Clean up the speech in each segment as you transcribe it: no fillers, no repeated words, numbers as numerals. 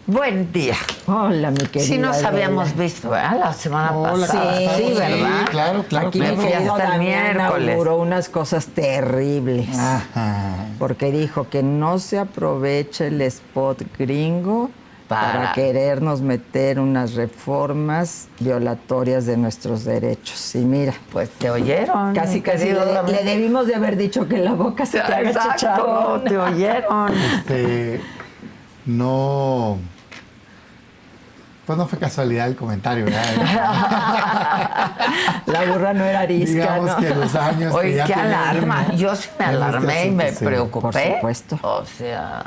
Buen día. Hola, mi querida. Sí nos habíamos Adela. visto, ¿verdad? La semana Hola, pasada. sí, ¿verdad? Claro. Aquí Me mi fui querido hasta el Damián miércoles. auguró unas cosas terribles. Ajá. Porque dijo que no se aproveche el spot gringo para querernos meter unas reformas violatorias de nuestros derechos. Y mira, Pues te oyeron. casi mi casi querido le Damián. debimos de haber dicho que la boca se te haga Exacto, chicharrón. te oyeron. No. Pues no fue casualidad el comentario, ¿verdad? La burra no era arisca, Digamos ¿no? que los años. Oye, que ya qué tiene alarma. uno Yo sí me en este alarmé y me asunto, sí. preocupé. Por supuesto. O sea,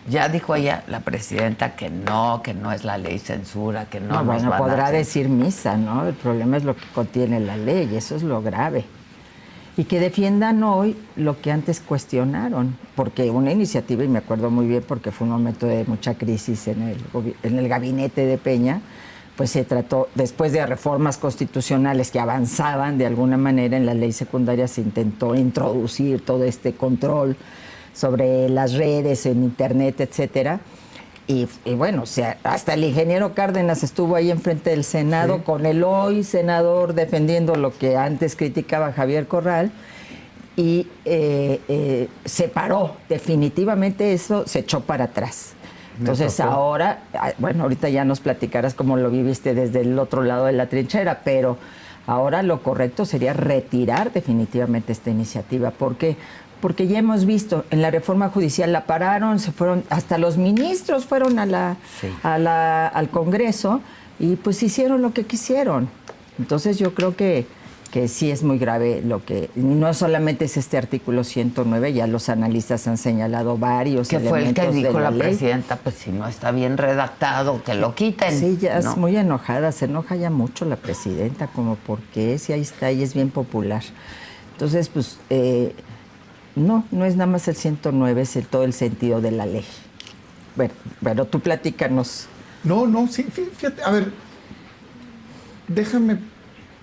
ya dijo ella, la presidenta, que no es la ley censura, que no No, nos bueno, van a podrá hacer. decir misa, ¿no? El problema es lo que contiene la ley, eso es lo grave. Y que defiendan hoy lo que antes cuestionaron, porque una iniciativa, y me acuerdo muy bien porque fue un momento de mucha crisis en el gabinete de Peña, pues se trató, después de reformas constitucionales que avanzaban de alguna manera en la ley secundaria, se intentó introducir todo este control sobre las redes, en internet, etcétera. Y bueno, o sea, hasta el ingeniero Cárdenas estuvo ahí enfrente del Senado, Sí. con el hoy senador defendiendo lo que antes criticaba Javier Corral, y se paró, definitivamente eso se echó para atrás. Entonces tocó. ahora, bueno, ahorita ya nos platicarás cómo lo viviste desde el otro lado de la trinchera, pero ahora lo correcto sería retirar definitivamente esta iniciativa. ¿Por qué? Porque ya hemos visto, en la reforma judicial la pararon, se fueron, hasta los ministros fueron al Congreso y pues hicieron lo que quisieron. Entonces yo creo que sí es muy grave lo que, y no solamente es este artículo 109, ya los analistas han señalado varios Que fue el que elementos de dijo la ley. presidenta, pues si no está bien redactado, que lo quiten. Sí, ya ¿no? es muy enojada, se enoja ya mucho la presidenta, como porque si ahí está y es bien popular. Entonces, pues, no es nada más el 109, es todo el sentido de la ley. Bueno, tú platícanos. No, sí, fíjate, a ver, déjame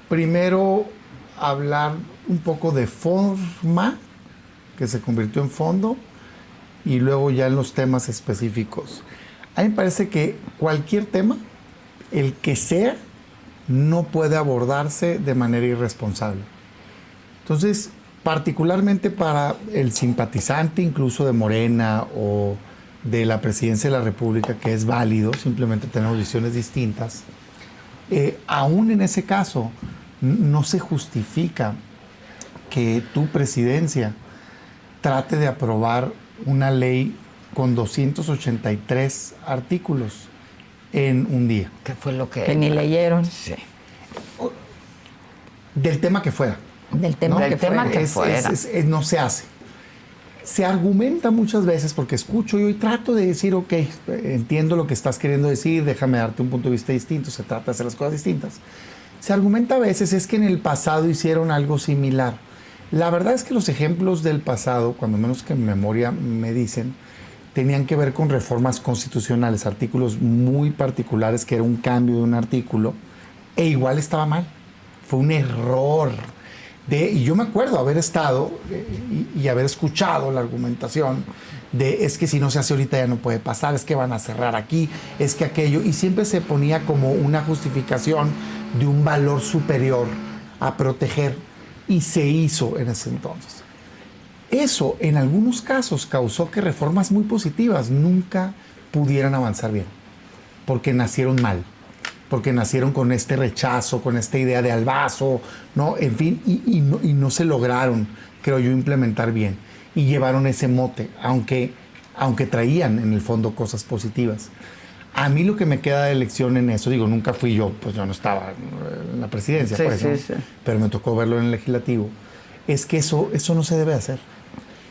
primero hablar un poco de forma, que se convirtió en fondo, y luego ya en los temas específicos. A mí me parece que cualquier tema, el que sea, no puede abordarse de manera irresponsable. Entonces, particularmente para el simpatizante incluso de Morena o de la presidencia de la República, que es válido, simplemente tenemos visiones distintas, aún en ese caso no se justifica que tu presidencia trate de aprobar una ley con 283 artículos en un día. ¿Qué fue lo que...? Que ni leyeron. Sí. Del tema que fuera. Del tema No, que del tema fuera. que fuera. No se hace. Se argumenta muchas veces, porque escucho yo y trato de decir, ok, entiendo lo que estás queriendo decir, déjame darte un punto de vista distinto, se trata de hacer las cosas distintas. Se argumenta a veces es que en el pasado hicieron algo similar. La verdad es que los ejemplos del pasado, cuando menos que en memoria me dicen, tenían que ver con reformas constitucionales, artículos muy particulares, que era un cambio de un artículo, e igual estaba mal. Fue un error. Y yo me acuerdo haber estado y haber escuchado la argumentación de es que si no se hace ahorita ya no puede pasar, es que van a cerrar aquí, es que aquello, y siempre se ponía como una justificación de un valor superior a proteger, y se hizo en ese entonces. Eso en algunos casos causó que reformas muy positivas nunca pudieran avanzar bien, porque nacieron mal, porque nacieron con este rechazo, con esta idea de albazo, ¿no? En fin, y no se lograron, creo yo, implementar bien. Y llevaron ese mote, aunque traían en el fondo cosas positivas. A mí lo que me queda de lección en eso, digo, nunca fui yo, pues yo no estaba en la presidencia, Sí, pues, ¿no? sí. Pero me tocó verlo en el legislativo, es que eso no se debe hacer.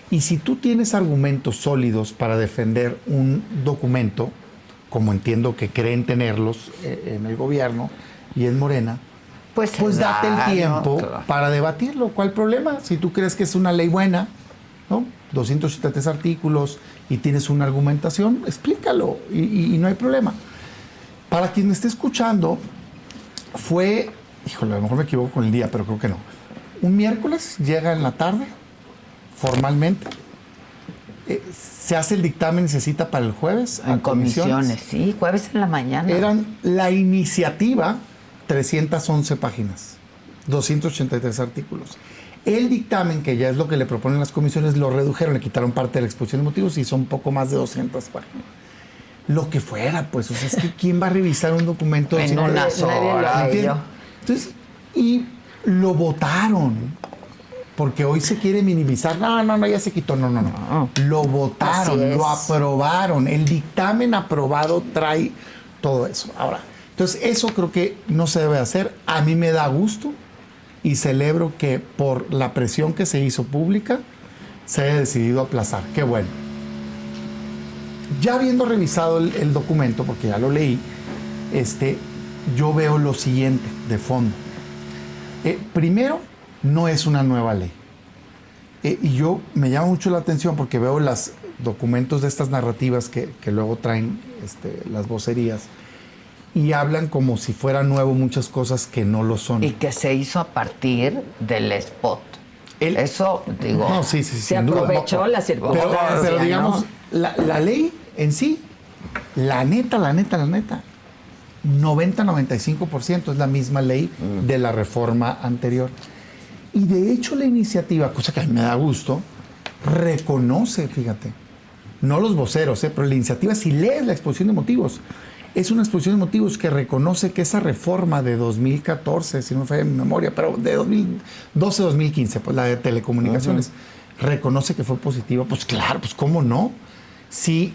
Y si tú tienes argumentos sólidos para defender un documento, como entiendo que creen tenerlos en el gobierno y en Morena, pues date el tiempo para debatirlo. ¿Cuál problema? Si tú crees que es una ley buena, ¿no? 283 artículos y tienes una argumentación, explícalo y no hay problema. Para quien me esté escuchando, fue, híjole, a lo mejor me equivoco con el día, pero creo que no. Un miércoles llega en la tarde, formalmente, Se hace el dictamen y se cita para el jueves En comisiones, sí, jueves en la mañana. Eran la iniciativa 311 páginas, 283 artículos. El dictamen, que ya es lo que le proponen las comisiones, lo redujeron, le quitaron parte de la exposición de motivos y son un poco más de 200 páginas. Lo que fuera, pues, o sea, es que ¿quién va a revisar un documento? En unas horas. Entonces, y lo votaron. Porque hoy se quiere minimizar. No, ya se quitó. No. Lo votaron, lo aprobaron. El dictamen aprobado trae todo eso. Ahora, entonces eso creo que no se debe hacer. A mí me da gusto y celebro que por la presión que se hizo pública se haya decidido aplazar. Qué bueno. Ya habiendo revisado el documento, porque ya lo leí, yo veo lo siguiente de fondo. Primero, no es una nueva ley. Y yo me llama mucho la atención porque veo los documentos de estas narrativas que luego traen las vocerías y hablan como si fuera nuevo muchas cosas que no lo son. Y que se hizo a partir del spot. Eso, digo... No, sí, se aprovechó la circunstancia. Pero digamos, la ley en sí, la neta, 90-95% es la misma ley de la reforma anterior. Y de hecho la iniciativa, cosa que a mí me da gusto, reconoce, fíjate, no los voceros, pero la iniciativa, si lees la exposición de motivos, es una exposición de motivos que reconoce que esa reforma de 2014, si no me falla mi memoria, pero de 2012-2015, pues la de telecomunicaciones, reconoce que fue positiva. Pues claro, pues cómo no. Sí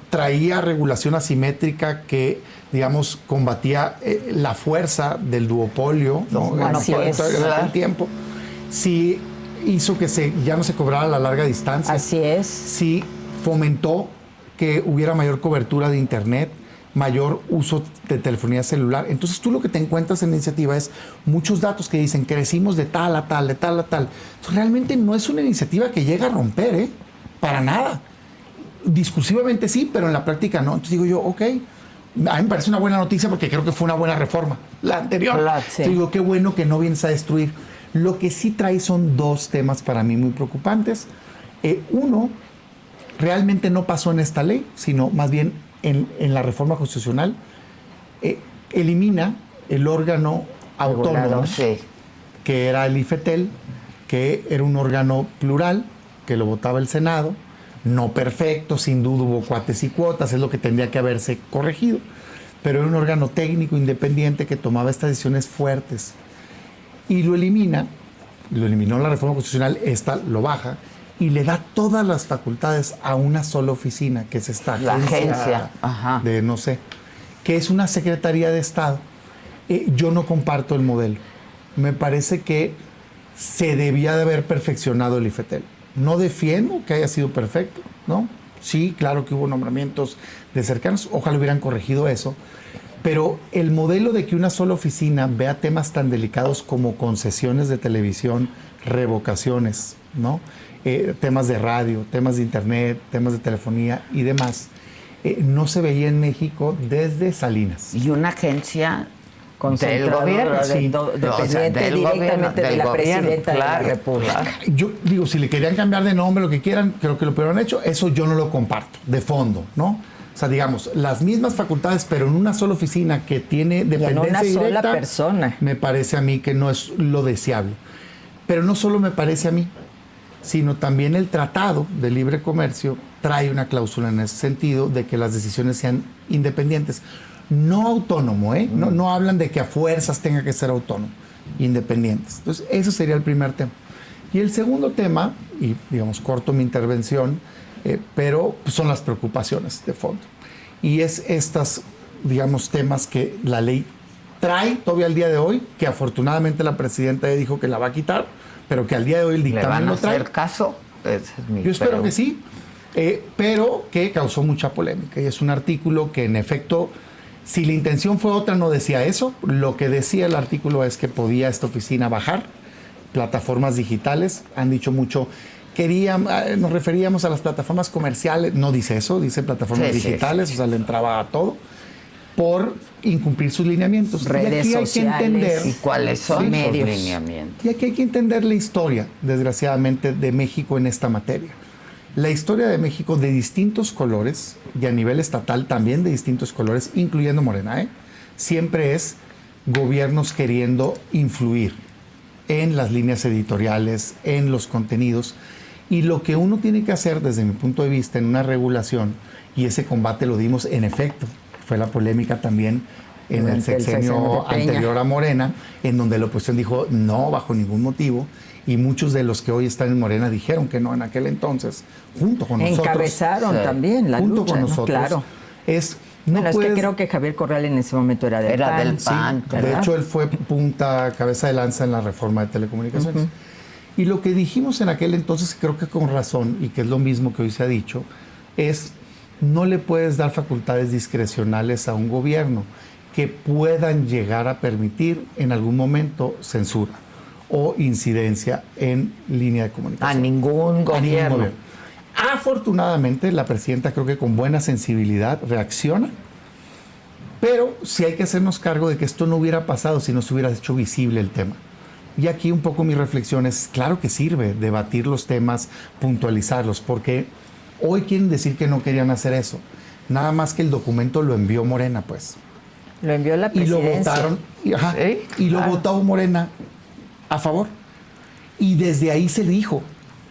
traía regulación asimétrica que, digamos, combatía la fuerza del duopolio, ¿no? Así es. El tiempo. Sí hizo que ya no se cobrara la larga distancia. Así es. Sí fomentó que hubiera mayor cobertura de internet, mayor uso de telefonía celular. Entonces tú lo que te encuentras en la iniciativa es muchos datos que dicen crecimos de tal a tal, de tal a tal. Entonces, realmente no es una iniciativa que llega a romper, para nada. Discursivamente sí, pero en la práctica no. Entonces digo yo, ok, a mí me parece una buena noticia porque creo que fue una buena reforma, la anterior. Claro, sí. Entonces digo, qué bueno que no vienes a destruir. Lo que sí trae son dos temas para mí muy preocupantes. Uno, realmente no pasó en esta ley, sino más bien en la reforma constitucional. Elimina el órgano autónomo, que era el IFETEL, que era un órgano plural, que lo votaba el Senado, no perfecto, sin duda hubo cuates y cuotas, es lo que tendría que haberse corregido, pero era un órgano técnico independiente que tomaba estas decisiones fuertes. Y lo eliminó la reforma constitucional, esta lo baja, y le da todas las facultades a una sola oficina, que es esta agencia de no sé, que es una Secretaría de Estado. Yo no comparto el modelo. Me parece que se debía de haber perfeccionado el IFETEL. No defiendo que haya sido perfecto, ¿no? Sí, claro que hubo nombramientos de cercanos, ojalá hubieran corregido eso, pero el modelo de que una sola oficina vea temas tan delicados como concesiones de televisión, revocaciones, ¿no? Temas de radio, temas de internet, temas de telefonía y demás, no se veía en México desde Salinas. Y una agencia del gobierno, sí, dependiente directamente de la presidenta de la República. Yo digo, si le querían cambiar de nombre, lo que quieran, creo que lo hubieran hecho, eso yo no lo comparto, de fondo, ¿no? O sea, digamos, las mismas facultades, pero en una sola oficina que tiene dependencia directa. En una sola persona. Me parece a mí que no es lo deseable. Pero no solo me parece a mí, sino también el Tratado de Libre Comercio trae una cláusula en ese sentido de que las decisiones sean independientes. No autónomo, no hablan de que a fuerzas tenga que ser autónomo, independientes. Entonces, eso sería el primer tema. Y el segundo tema, y digamos, corto mi intervención, pero pues, son las preocupaciones de fondo. Y es estas, digamos, temas que la ley trae todavía al día de hoy, que afortunadamente la presidenta ya dijo que la va a quitar, pero que al día de hoy el dictamen lo trae. ¿Le van a hacer caso? Yo espero que sí, pero que causó mucha polémica. Y es un artículo que, en efecto, si la intención fue otra, no decía eso. Lo que decía el artículo es que podía esta oficina bajar plataformas digitales. Han dicho mucho, nos referíamos a las plataformas comerciales. No dice eso, dice plataformas digitales, o sea, le entraba a todo, por incumplir sus lineamientos. Redes y aquí sociales. Hay que entender, ¿Y cuáles son sus medios. lineamientos? Y aquí hay que entender la historia, desgraciadamente, de México en esta materia. la historia de México de distintos colores y a nivel estatal también de distintos colores, incluyendo Morena, siempre es gobiernos queriendo influir en las líneas editoriales, en los contenidos. Y lo que uno tiene que hacer desde mi punto de vista en una regulación, y ese combate lo dimos en efecto, fue la polémica también en el sexenio anterior a Morena, en donde la oposición dijo no bajo ningún motivo, y muchos de los que hoy están en Morena dijeron que no en aquel entonces, junto con nosotros. Encabezaron también la junto lucha, con ¿no? nosotros. Claro. Es que creo que Javier Corral en ese momento era del PAN. Sí, de hecho, él fue cabeza de lanza en la reforma de telecomunicaciones. Y lo que dijimos en aquel entonces, creo que con razón, y que es lo mismo que hoy se ha dicho, es no le puedes dar facultades discrecionales a un gobierno que puedan llegar a permitir en algún momento censura o incidencia en línea de comunicación. A ningún gobierno. Afortunadamente, la presidenta creo que con buena sensibilidad reacciona, pero sí hay que hacernos cargo de que esto no hubiera pasado si no se hubiera hecho visible el tema. Y aquí un poco mi reflexión es, claro que sirve debatir los temas, puntualizarlos, porque hoy quieren decir que no querían hacer eso. Nada más que el documento lo envió Morena, pues. Lo envió la presidencia. Y lo votaron, y lo votó Morena a favor. Y desde ahí se dijo,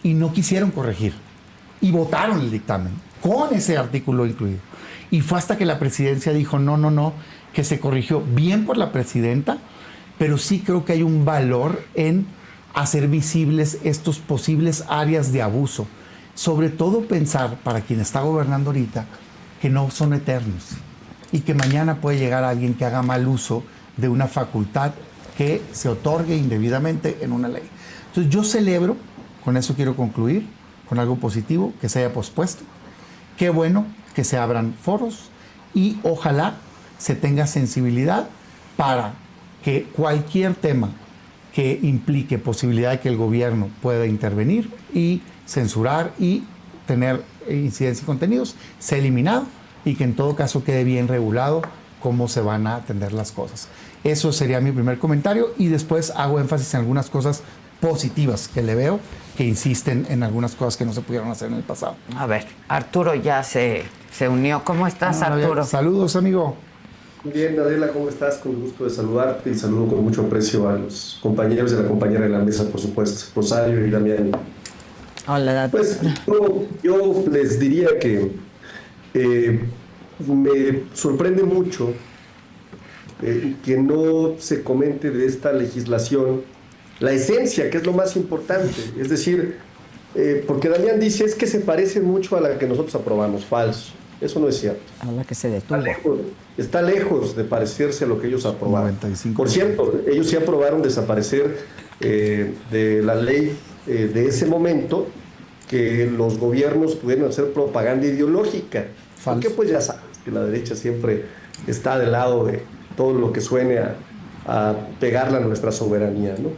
y no quisieron corregir. Y votaron el dictamen, con ese artículo incluido. Y fue hasta que la presidencia dijo, no, que se corrigió bien por la presidenta, pero sí creo que hay un valor en hacer visibles estos posibles áreas de abuso. Sobre todo pensar, para quien está gobernando ahorita, que no son eternos y que mañana puede llegar alguien que haga mal uso de una facultad que se otorgue indebidamente en una ley. Entonces yo celebro, con eso quiero concluir, con algo positivo, que se haya pospuesto. Qué bueno que se abran foros y ojalá se tenga sensibilidad para que cualquier tema que implique posibilidad de que el gobierno pueda intervenir y censurar y tener incidencia y contenidos sea eliminado y que en todo caso quede bien regulado cómo se van a atender las cosas. Eso sería mi primer comentario y después hago énfasis en algunas cosas positivas que le veo, que insisten en algunas cosas que no se pudieron hacer en el pasado. A ver, Arturo ya se unió. ¿Cómo estás, Arturo? Saludos, amigo. Bien, Adela, ¿cómo estás? Con gusto de saludarte y saludo con mucho aprecio a los compañeros y a la compañera de la mesa, por supuesto, Rosario y Damián. Hola, pues yo les diría que me sorprende mucho que no se comente de esta legislación la esencia, que es lo más importante. Es decir, porque Damián dice es que se parece mucho a la que nosotros aprobamos. Falso. Eso no es cierto. A la que se detuvo. Está lejos de parecerse a lo que ellos aprobaron. 95. Por cierto, ellos sí aprobaron desaparecer de la ley de ese momento que los gobiernos pudieran hacer propaganda ideológica. Falso. Porque pues ya sabes que la derecha siempre está del lado de todo lo que suene a pegarle a nuestra soberanía, ¿no?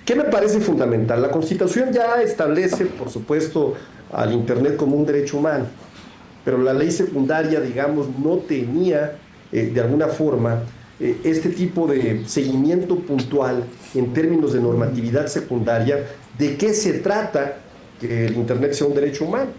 ¿Qué me parece fundamental? La Constitución ya establece, por supuesto, al Internet como un derecho humano, pero la ley secundaria, digamos, no tenía, de alguna forma, este tipo de seguimiento puntual en términos de normatividad secundaria, de qué se trata que el Internet sea un derecho humano.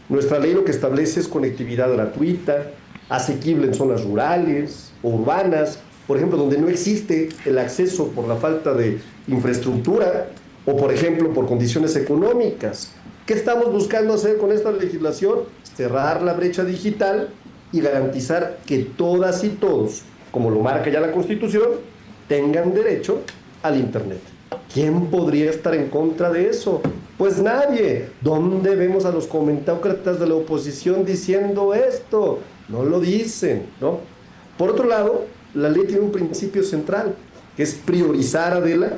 Nuestra ley lo que establece es conectividad gratuita, asequible en zonas rurales o urbanas, por ejemplo, donde no existe el acceso por la falta de infraestructura o, por ejemplo, por condiciones económicas. ¿Qué estamos buscando hacer con esta legislación? Cerrar la brecha digital y garantizar que todas y todos, como lo marca ya la Constitución, tengan derecho al Internet. ¿Quién podría estar en contra de eso? Pues nadie. ¿Dónde vemos a los comentócratas de la oposición diciendo esto? No lo dicen, ¿no? Por otro lado, la ley tiene un principio central, que es priorizar, Adela,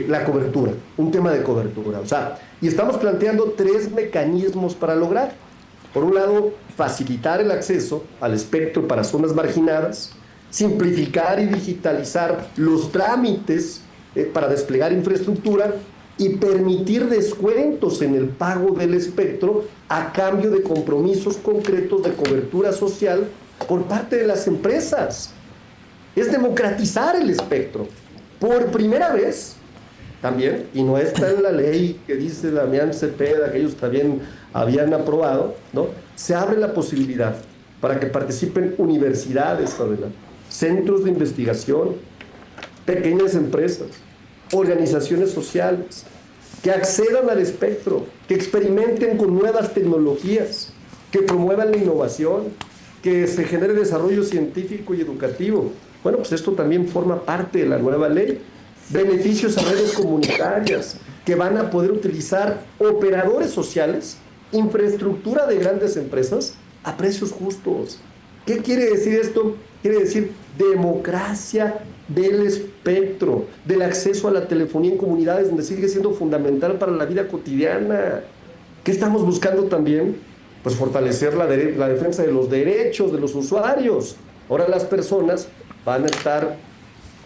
la cobertura, un tema de cobertura. O sea, y estamos planteando 3 mecanismos para lograr. Por un lado, facilitar el acceso al espectro para zonas marginadas, simplificar y digitalizar los trámites para desplegar infraestructura y permitir descuentos en el pago del espectro a cambio de compromisos concretos de cobertura social por parte de las empresas. Es democratizar el espectro. Por primera vez también, y no está en la ley que dice Damián Cepeda, que ellos también habían aprobado, ¿no? Se abre la posibilidad para que participen universidades, Adela, centros de investigación, pequeñas empresas, organizaciones sociales, que accedan al espectro, que experimenten con nuevas tecnologías, que promuevan la innovación, que se genere desarrollo científico y educativo. Bueno, pues esto también forma parte de la nueva ley. Beneficios a redes comunitarias, que van a poder utilizar operadores sociales, infraestructura de grandes empresas a precios justos. ¿Qué quiere decir esto? Quiere decir democracia del espectro, del acceso a la telefonía en comunidades, donde sigue siendo fundamental para la vida cotidiana. ¿Qué estamos buscando también? Pues fortalecer la defensa de los derechos de los usuarios. Ahora las personas van a estar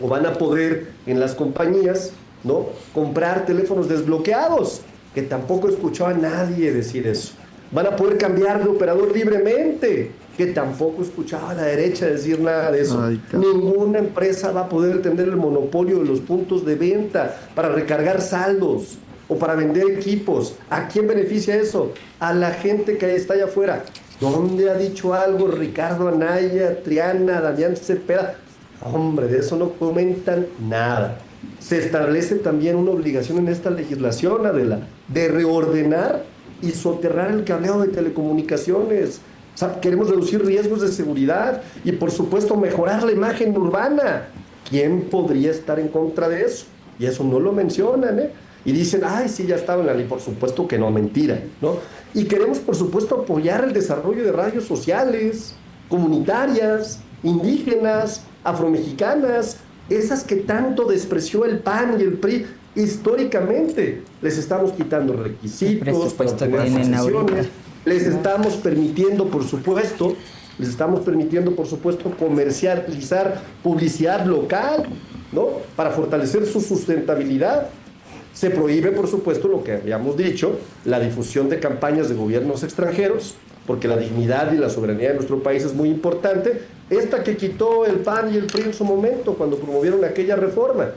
o van a poder en las compañías, ¿no?, comprar teléfonos desbloqueados, que tampoco escuchaba a nadie decir eso. Van a poder cambiar de operador libremente, que tampoco escuchaba a la derecha decir nada de eso. Ninguna empresa va a poder tener el monopolio de los puntos de venta para recargar saldos o para vender equipos. ¿A quién beneficia eso? A la gente que está allá afuera. ¿Dónde ha dicho algo Ricardo Anaya, Triana, Damián Cepeda? Hombre, de eso no comentan nada. Se establece también una obligación en esta legislación, Adela, de reordenar y soterrar el cableado de telecomunicaciones. O sea, queremos reducir riesgos de seguridad y, por supuesto, mejorar la imagen urbana. ¿Quién podría estar en contra de eso? Y eso no lo mencionan, ¿eh? Y dicen, ay, sí, ya estaba en la ley. Por supuesto que no, mentira, ¿no? Y queremos, por supuesto, apoyar el desarrollo de radios sociales, comunitarias, indígenas, afromexicanas, esas que tanto despreció el PAN y el PRI. Históricamente les estamos quitando requisitos para obtener concesiones, les estamos permitiendo, por supuesto, comercializar publicidad local, ¿no?, para fortalecer su sustentabilidad. Se prohíbe, por supuesto, lo que habíamos dicho, la difusión de campañas de gobiernos extranjeros, porque la dignidad y la soberanía de nuestro país es muy importante. Esta que quitó el PAN y el PRI en su momento, cuando promovieron aquella reforma.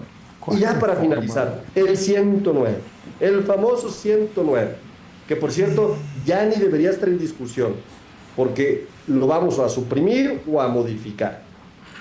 Y ya para finalizar, el 109, el famoso 109, que por cierto ya ni debería estar en discusión, porque lo vamos a suprimir o a modificar.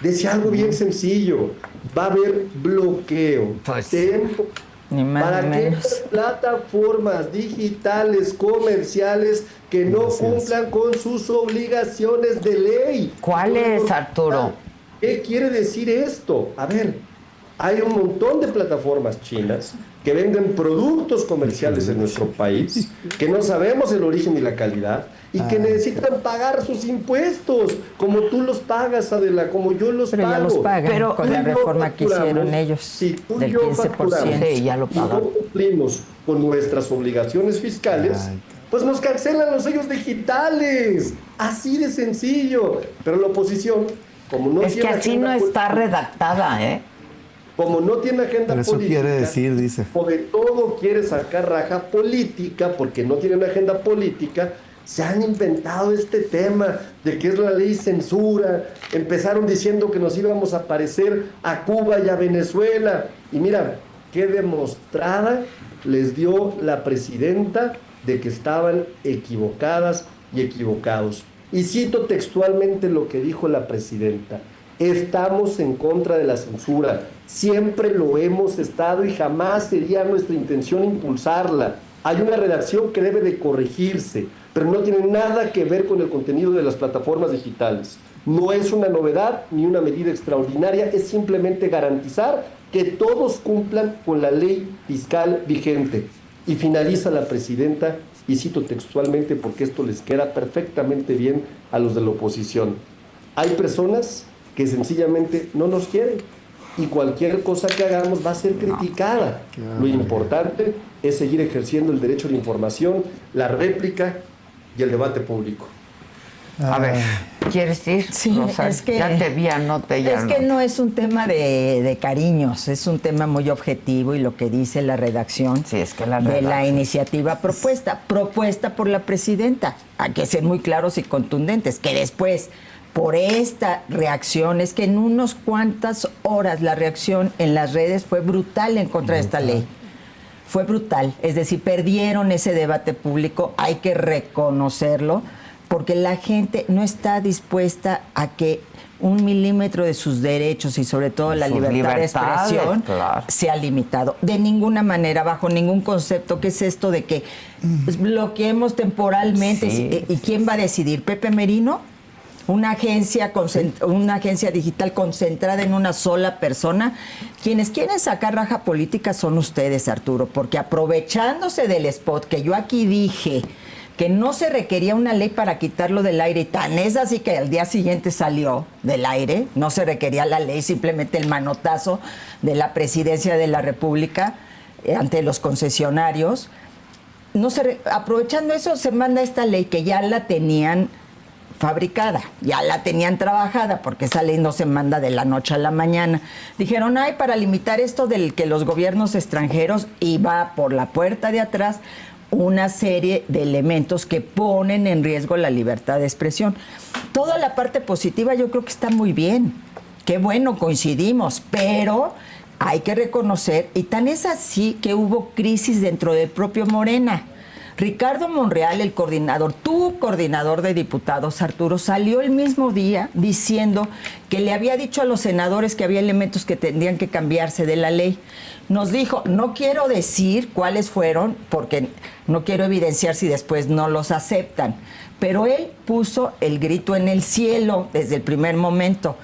Decía algo bien sencillo: va a haber bloqueo, tiempo, para aquellas plataformas digitales comerciales que no cumplan con sus obligaciones de ley. ¿Cuáles, Arturo? ¿Qué quiere decir esto? A ver, hay un montón de plataformas chinas que venden productos comerciales en nuestro país, que no sabemos el origen y la calidad, y que necesitan pagar sus impuestos, como tú los pagas, Adela, como yo los pago. Ya los pagan, pero con la reforma que hicieron ellos, si tú del y yo 15%. Sí, ya lo pagan. no cumplimos con nuestras obligaciones fiscales, pues nos cancelan los sellos digitales. Así de sencillo. Pero la oposición, como no es tiene que así no está redactada, ¿eh? Como no tiene agenda Pero eso política, quiere decir, dice, o de todo quiere sacar raja política, porque no tiene una agenda política, se han inventado este tema de que es la ley censura. Empezaron diciendo que nos íbamos a parecer a Cuba y a Venezuela. Y mira, qué demostrada les dio la presidenta de que estaban equivocadas y equivocados. Y cito textualmente lo que dijo la presidenta: estamos en contra de la censura, siempre lo hemos estado y jamás sería nuestra intención impulsarla. Hay una redacción que debe de corregirse, pero no tiene nada que ver con el contenido de las plataformas digitales. No es una novedad ni una medida extraordinaria, es simplemente garantizar que todos cumplan con la ley fiscal vigente. Y finaliza la presidenta, y cito textualmente porque esto les queda perfectamente bien a los de la oposición: hay personas que sencillamente no nos quieren y cualquier cosa que hagamos va a ser criticada. Lo importante es seguir ejerciendo el derecho a la información, la réplica y el debate público. A ver, ¿quieres ir? Sí, Rosario? es que ya te vi, anote ya. Es que no es un tema de cariños, es un tema muy objetivo, y lo que dice la redacción Sí, es que la de la redacción. iniciativa propuesta por la presidenta. Hay que ser muy claros y contundentes, que después, por esta reacción, es que en unas cuantas horas la reacción en las redes fue brutal en contra de esta ley. fue brutal. Es decir, perdieron ese debate público, hay que reconocerlo, porque la gente no está dispuesta a que 1 milímetro de sus derechos y sobre todo la libertad de expresión sea limitado. De ninguna manera, bajo ningún concepto. ¿Qué es esto de que bloqueemos temporalmente? Sí. ¿Y quién va a decidir? ¿Pepe Merino? Una agencia digital concentrada en una sola persona. Quienes quieren sacar raja política son ustedes, Arturo, porque aprovechándose del spot que yo aquí dije que no se requería una ley para quitarlo del aire, y tan es así que al día siguiente salió del aire, no se requería la ley, simplemente el manotazo de la Presidencia de la República ante los concesionarios. Aprovechando eso, se manda esta ley que ya la tenían fabricada, ya la tenían trabajada, porque esa ley no se manda de la noche a la mañana. Dijeron, para limitar esto del que los gobiernos extranjeros, y va por la puerta de atrás una serie de elementos que ponen en riesgo la libertad de expresión. Toda la parte positiva yo creo que está muy bien. Qué bueno, coincidimos, pero hay que reconocer, y tan es así que hubo crisis dentro del propio Morena. Ricardo Monreal, el coordinador, tu coordinador de diputados, Arturo, salió el mismo día diciendo que le había dicho a los senadores que había elementos que tendrían que cambiarse de la ley. Nos dijo, no quiero decir cuáles fueron, porque no quiero evidenciar si después no los aceptan, pero él puso el grito en el cielo desde el primer momento.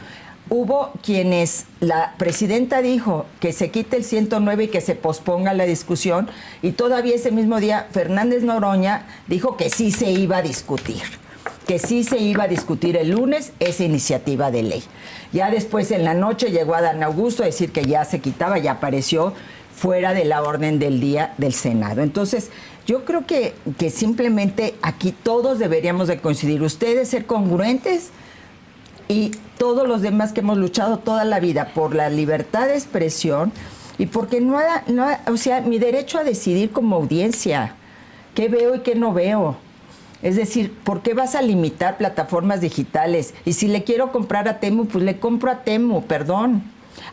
Hubo quienes, la presidenta dijo que se quite el 109 y que se posponga la discusión, y todavía ese mismo día Fernández Noroña dijo que sí se iba a discutir, el lunes esa iniciativa de ley. Ya después en la noche llegó Adán Augusto a decir que ya se quitaba, ya apareció fuera de la orden del día del Senado. Entonces, yo creo que simplemente aquí todos deberíamos de coincidir, ustedes ser congruentes, y todos los demás que hemos luchado toda la vida por la libertad de expresión, y porque o sea, mi derecho a decidir como audiencia qué veo y qué no veo. Es decir, ¿por qué vas a limitar plataformas digitales? Y si le quiero comprar a Temu, pues le compro a Temu, perdón.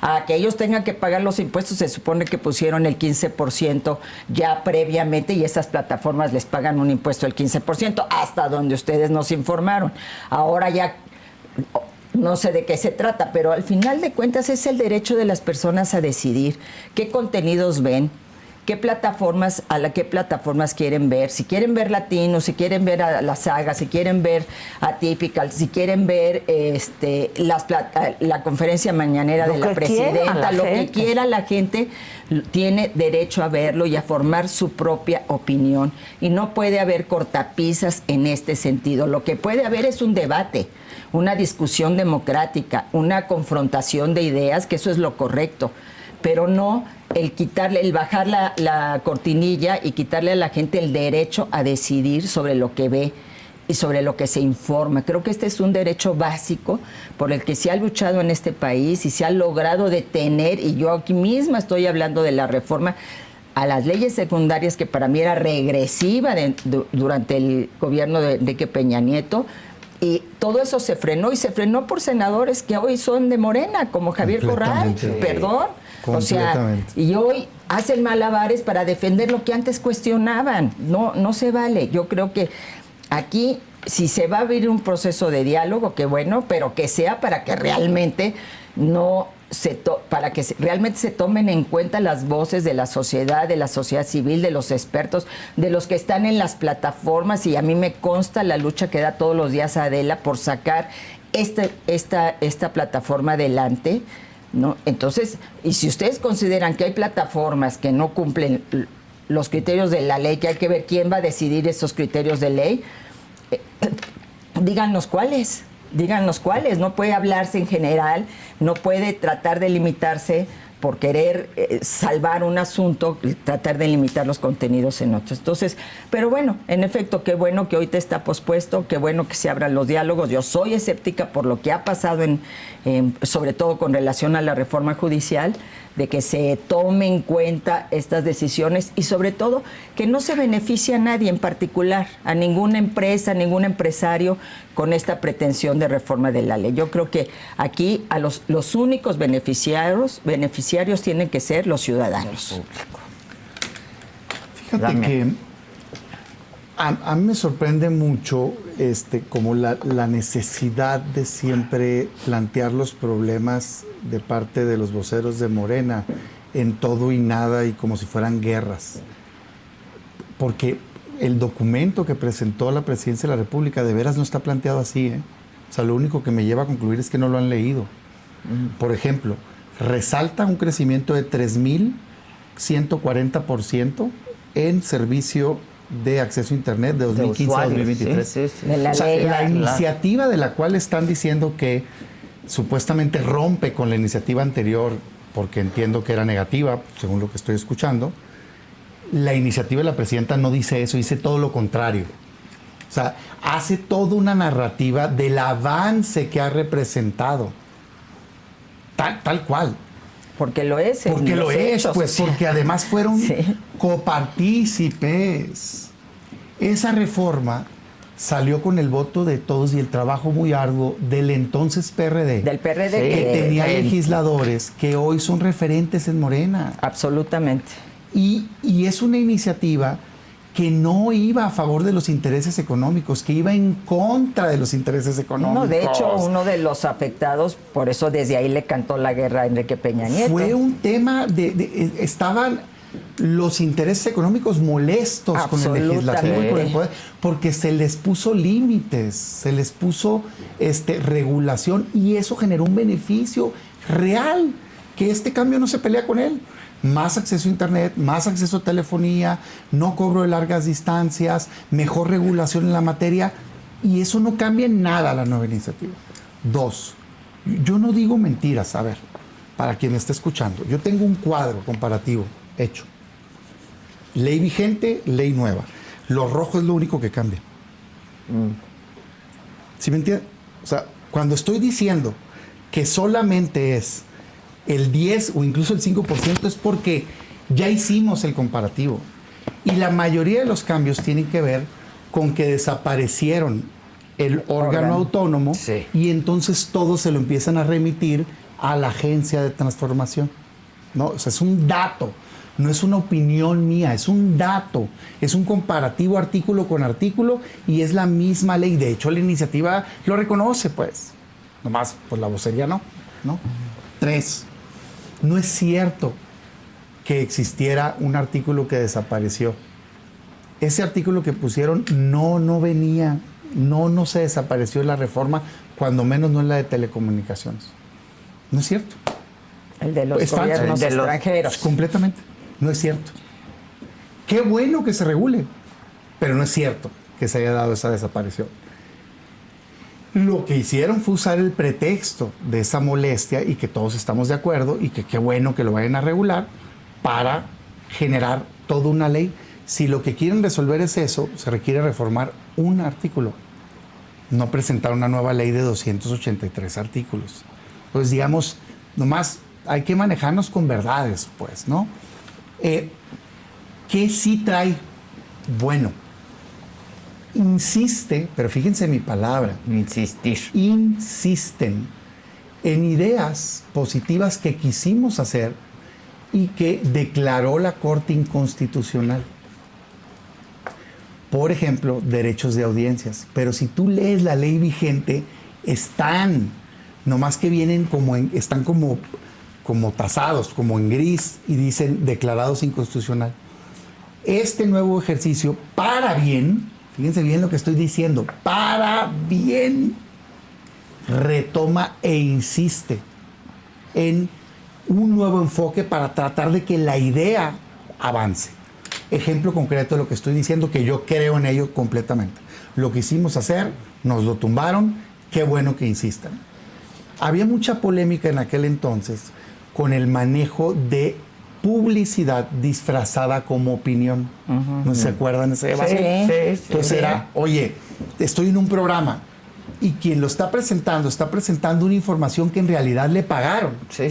A que ellos tengan que pagar los impuestos, se supone que pusieron el 15% ya previamente, y esas plataformas les pagan un impuesto del 15%, hasta donde ustedes nos informaron. Ahora ya no sé de qué se trata, pero al final de cuentas es el derecho de las personas a decidir qué contenidos ven, qué plataformas quieren ver, si quieren ver Latino, si quieren ver a la saga, si quieren ver Atypical, si quieren ver la conferencia mañanera de la presidenta, lo que quiera la gente tiene derecho a verlo y a formar su propia opinión, y no puede haber cortapisas en este sentido. Lo que puede haber es un debate, una discusión democrática, una confrontación de ideas, que eso es lo correcto, pero no el bajar la cortinilla y quitarle a la gente el derecho a decidir sobre lo que ve y sobre lo que se informa. Creo que este es un derecho básico por el que se ha luchado en este país y se ha logrado detener, y yo aquí misma estoy hablando de la reforma a las leyes secundarias, que para mí era regresiva durante el gobierno de Enrique Peña Nieto. Y todo eso se frenó, y se frenó por senadores que hoy son de Morena, como Javier Corral, perdón. O sea, y hoy hacen malabares para defender lo que antes cuestionaban. No se vale. Yo creo que aquí, si se va a abrir un proceso de diálogo, qué bueno, pero que sea para que realmente realmente se tomen en cuenta las voces de la sociedad civil, de los expertos, de los que están en las plataformas, y a mí me consta la lucha que da todos los días Adela por sacar esta plataforma adelante, ¿no? Entonces, y si ustedes consideran que hay plataformas que no cumplen los criterios de la ley, que hay que ver quién va a decidir esos criterios de ley, díganos cuáles. No puede hablarse en general, no puede tratar de limitarse por querer salvar un asunto, tratar de limitar los contenidos en otros. Entonces, pero bueno, en efecto, qué bueno que hoy te está pospuesto, qué bueno que se abran los diálogos. Yo soy escéptica por lo que ha pasado sobre todo con relación a la reforma judicial, de que se tome en cuenta estas decisiones, y sobre todo que no se beneficie a nadie en particular, a ninguna empresa, a ningún empresario con esta pretensión de reforma de la ley. Yo creo que aquí a los únicos beneficiarios tienen que ser los ciudadanos. Fíjate Dame. que a mí me sorprende mucho como la necesidad de siempre plantear los problemas de parte de los voceros de Morena en todo y nada y como si fueran guerras. Porque el documento que presentó la Presidencia de la República de veras no está planteado así, ¿eh? O sea, lo único que me lleva a concluir es que no lo han leído. Por ejemplo, resalta un crecimiento de 3,140% en servicio de acceso a Internet de 2015 a usuarios, 2023. sí, sí, sí. De la O sea, ley, la claro. iniciativa de la cual están diciendo que supuestamente rompe con la iniciativa anterior, porque entiendo que era negativa, según lo que estoy escuchando, la iniciativa de la presidenta no dice eso, dice todo lo contrario. O sea, hace toda una narrativa del avance que ha representado. Tal cual. Porque lo es. en Porque lo los es, hechos, pues, o sea. porque además fueron Sí. copartícipes. Esa reforma salió con el voto de todos y el trabajo muy arduo del entonces PRD. Del PRD. Sí, que que- tenía sí. legisladores que hoy son referentes en Morena. Absolutamente. Y es una iniciativa que no iba a favor de los intereses económicos, que iba en contra de los intereses económicos. No, de hecho, uno de los afectados, por eso desde ahí le cantó la guerra a Enrique Peña Nieto. Fue un tema estaban los intereses económicos molestos con el legislativo y con el poder, porque se les puso límites, se les puso regulación y eso generó un beneficio real, que este cambio no se pelea con él. Más acceso a Internet, más acceso a telefonía, no cobro de largas distancias, mejor regulación en la materia, y eso no cambia en nada la nueva iniciativa. 2, yo no digo mentiras, a ver, para quien esté escuchando, yo tengo un cuadro comparativo hecho. Ley vigente, ley nueva. Lo rojo es lo único que cambia. ¿Sí me entiendes? O sea, cuando estoy diciendo que solamente es el 10 o incluso el 5% es porque ya hicimos el comparativo. Y la mayoría de los cambios tienen que ver con que desaparecieron el órgano autónomo Sí. y entonces todos se lo empiezan a remitir a la agencia de transformación. ¿No? O sea, es un dato, no es una opinión mía, es un dato, es un comparativo artículo con artículo y es la misma ley. De hecho, la iniciativa lo reconoce, pues. Nomás, pues la vocería no. 3, no es cierto que existiera un artículo que desapareció. Ese artículo que pusieron no venía, no se desapareció en la reforma, cuando menos no en la de telecomunicaciones. No es cierto. El de los Es falso. gobiernos El de los- extranjeros. Completamente. No es cierto. Qué bueno que se regule, pero no es cierto que se haya dado esa desaparición. Lo que hicieron fue usar el pretexto de esa molestia y que todos estamos de acuerdo y que qué bueno que lo vayan a regular para generar toda una ley. Si lo que quieren resolver es eso, se requiere reformar un artículo, no presentar una nueva ley de 283 artículos. Pues digamos, nomás hay que manejarnos con verdades, pues, ¿no? ¿Qué sí trae? Bueno, insiste, pero fíjense mi palabra, Insistir. insisten en ideas positivas que quisimos hacer y que declaró la Corte inconstitucional. Por ejemplo, derechos de audiencias. Pero si tú lees la ley vigente, están, nomás que vienen están como tasados, como en gris, y dicen declarados inconstitucional. Este nuevo ejercicio, para bien, fíjense bien lo que estoy diciendo, para bien, retoma e insiste en un nuevo enfoque para tratar de que la idea avance. Ejemplo concreto de lo que estoy diciendo, que yo creo en ello completamente. Lo que hicimos hacer, nos lo tumbaron, qué bueno que insistan. Había mucha polémica en aquel entonces con el manejo de publicidad disfrazada como opinión. ¿No se acuerdan de ese debate? Sí. Entonces era, oye, estoy en un programa y quien lo está presentando una información que en realidad le pagaron. Sí.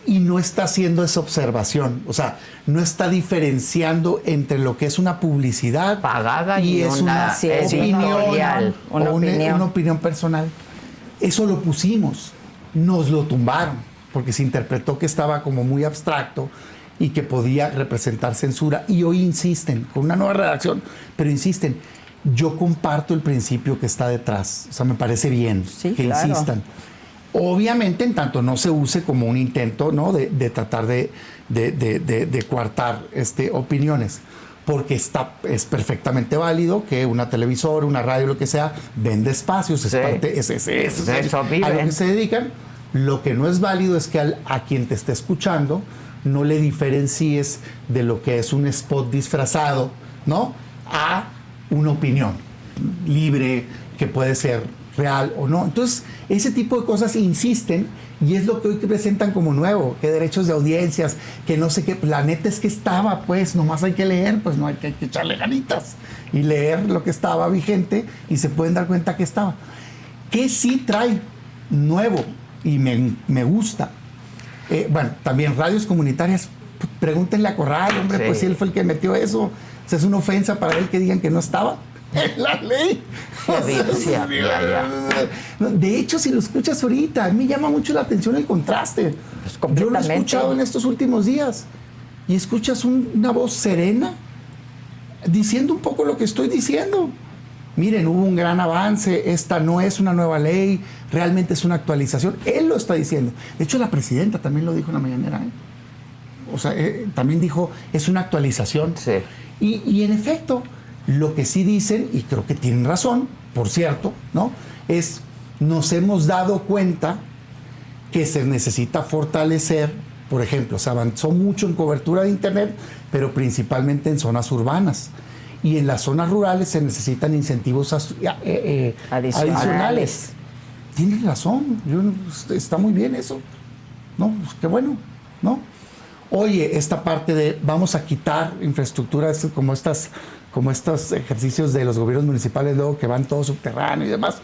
Y no está haciendo esa observación. O sea, no está diferenciando entre lo que es una publicidad Pagada y y es una editorial. o una opinión personal. Eso lo pusimos. Nos lo tumbaron porque se interpretó que estaba como muy abstracto y que podía representar censura. Y hoy insisten, con una nueva redacción, pero insisten. Yo comparto el principio que está detrás. O sea, me parece bien que insistan. Obviamente, en tanto no se use como un intento, ¿no?, de tratar de coartar opiniones. Porque es perfectamente válido que una televisora, una radio, lo que sea, vende espacios, es parte, a lo que se dedican. Lo que no es válido es que a quien te esté escuchando no le diferencies de lo que es un spot disfrazado, ¿no?, a una opinión libre que puede ser real o no. Entonces, ese tipo de cosas insisten y es lo que hoy presentan como nuevo, que derechos de audiencias, que no sé qué. La neta es que estaba, pues, nomás hay que leer, pues no hay que echarle ganitas y leer lo que estaba vigente y se pueden dar cuenta que estaba. ¿Qué sí trae nuevo y me gusta? Bueno, también radios comunitarias, pregúntenle a Corral, hombre, pues si él fue el que metió eso. O sea, es una ofensa para él que digan que no estaba en la ley. De hecho, si lo escuchas ahorita, a mí me llama mucho la atención el contraste. Pues yo lo he escuchado en estos últimos días y escuchas una voz serena diciendo un poco lo que estoy diciendo. Miren, hubo un gran avance, esta no es una nueva ley, realmente es una actualización. Él lo está diciendo. De hecho, la presidenta también lo dijo en la mañanera, ¿eh? O sea, también dijo, es una actualización. Sí. Y en efecto, lo que sí dicen, y creo que tienen razón, por cierto, ¿no?, es, nos hemos dado cuenta que se necesita fortalecer, por ejemplo, se avanzó mucho en cobertura de Internet, pero principalmente en zonas urbanas. Y en las zonas rurales se necesitan incentivos adicionales. Tienes razón, está muy bien eso. ¿No? Pues qué bueno, ¿no? Oye, esta parte de vamos a quitar infraestructuras como estos ejercicios de los gobiernos municipales luego que van todo subterráneo y demás,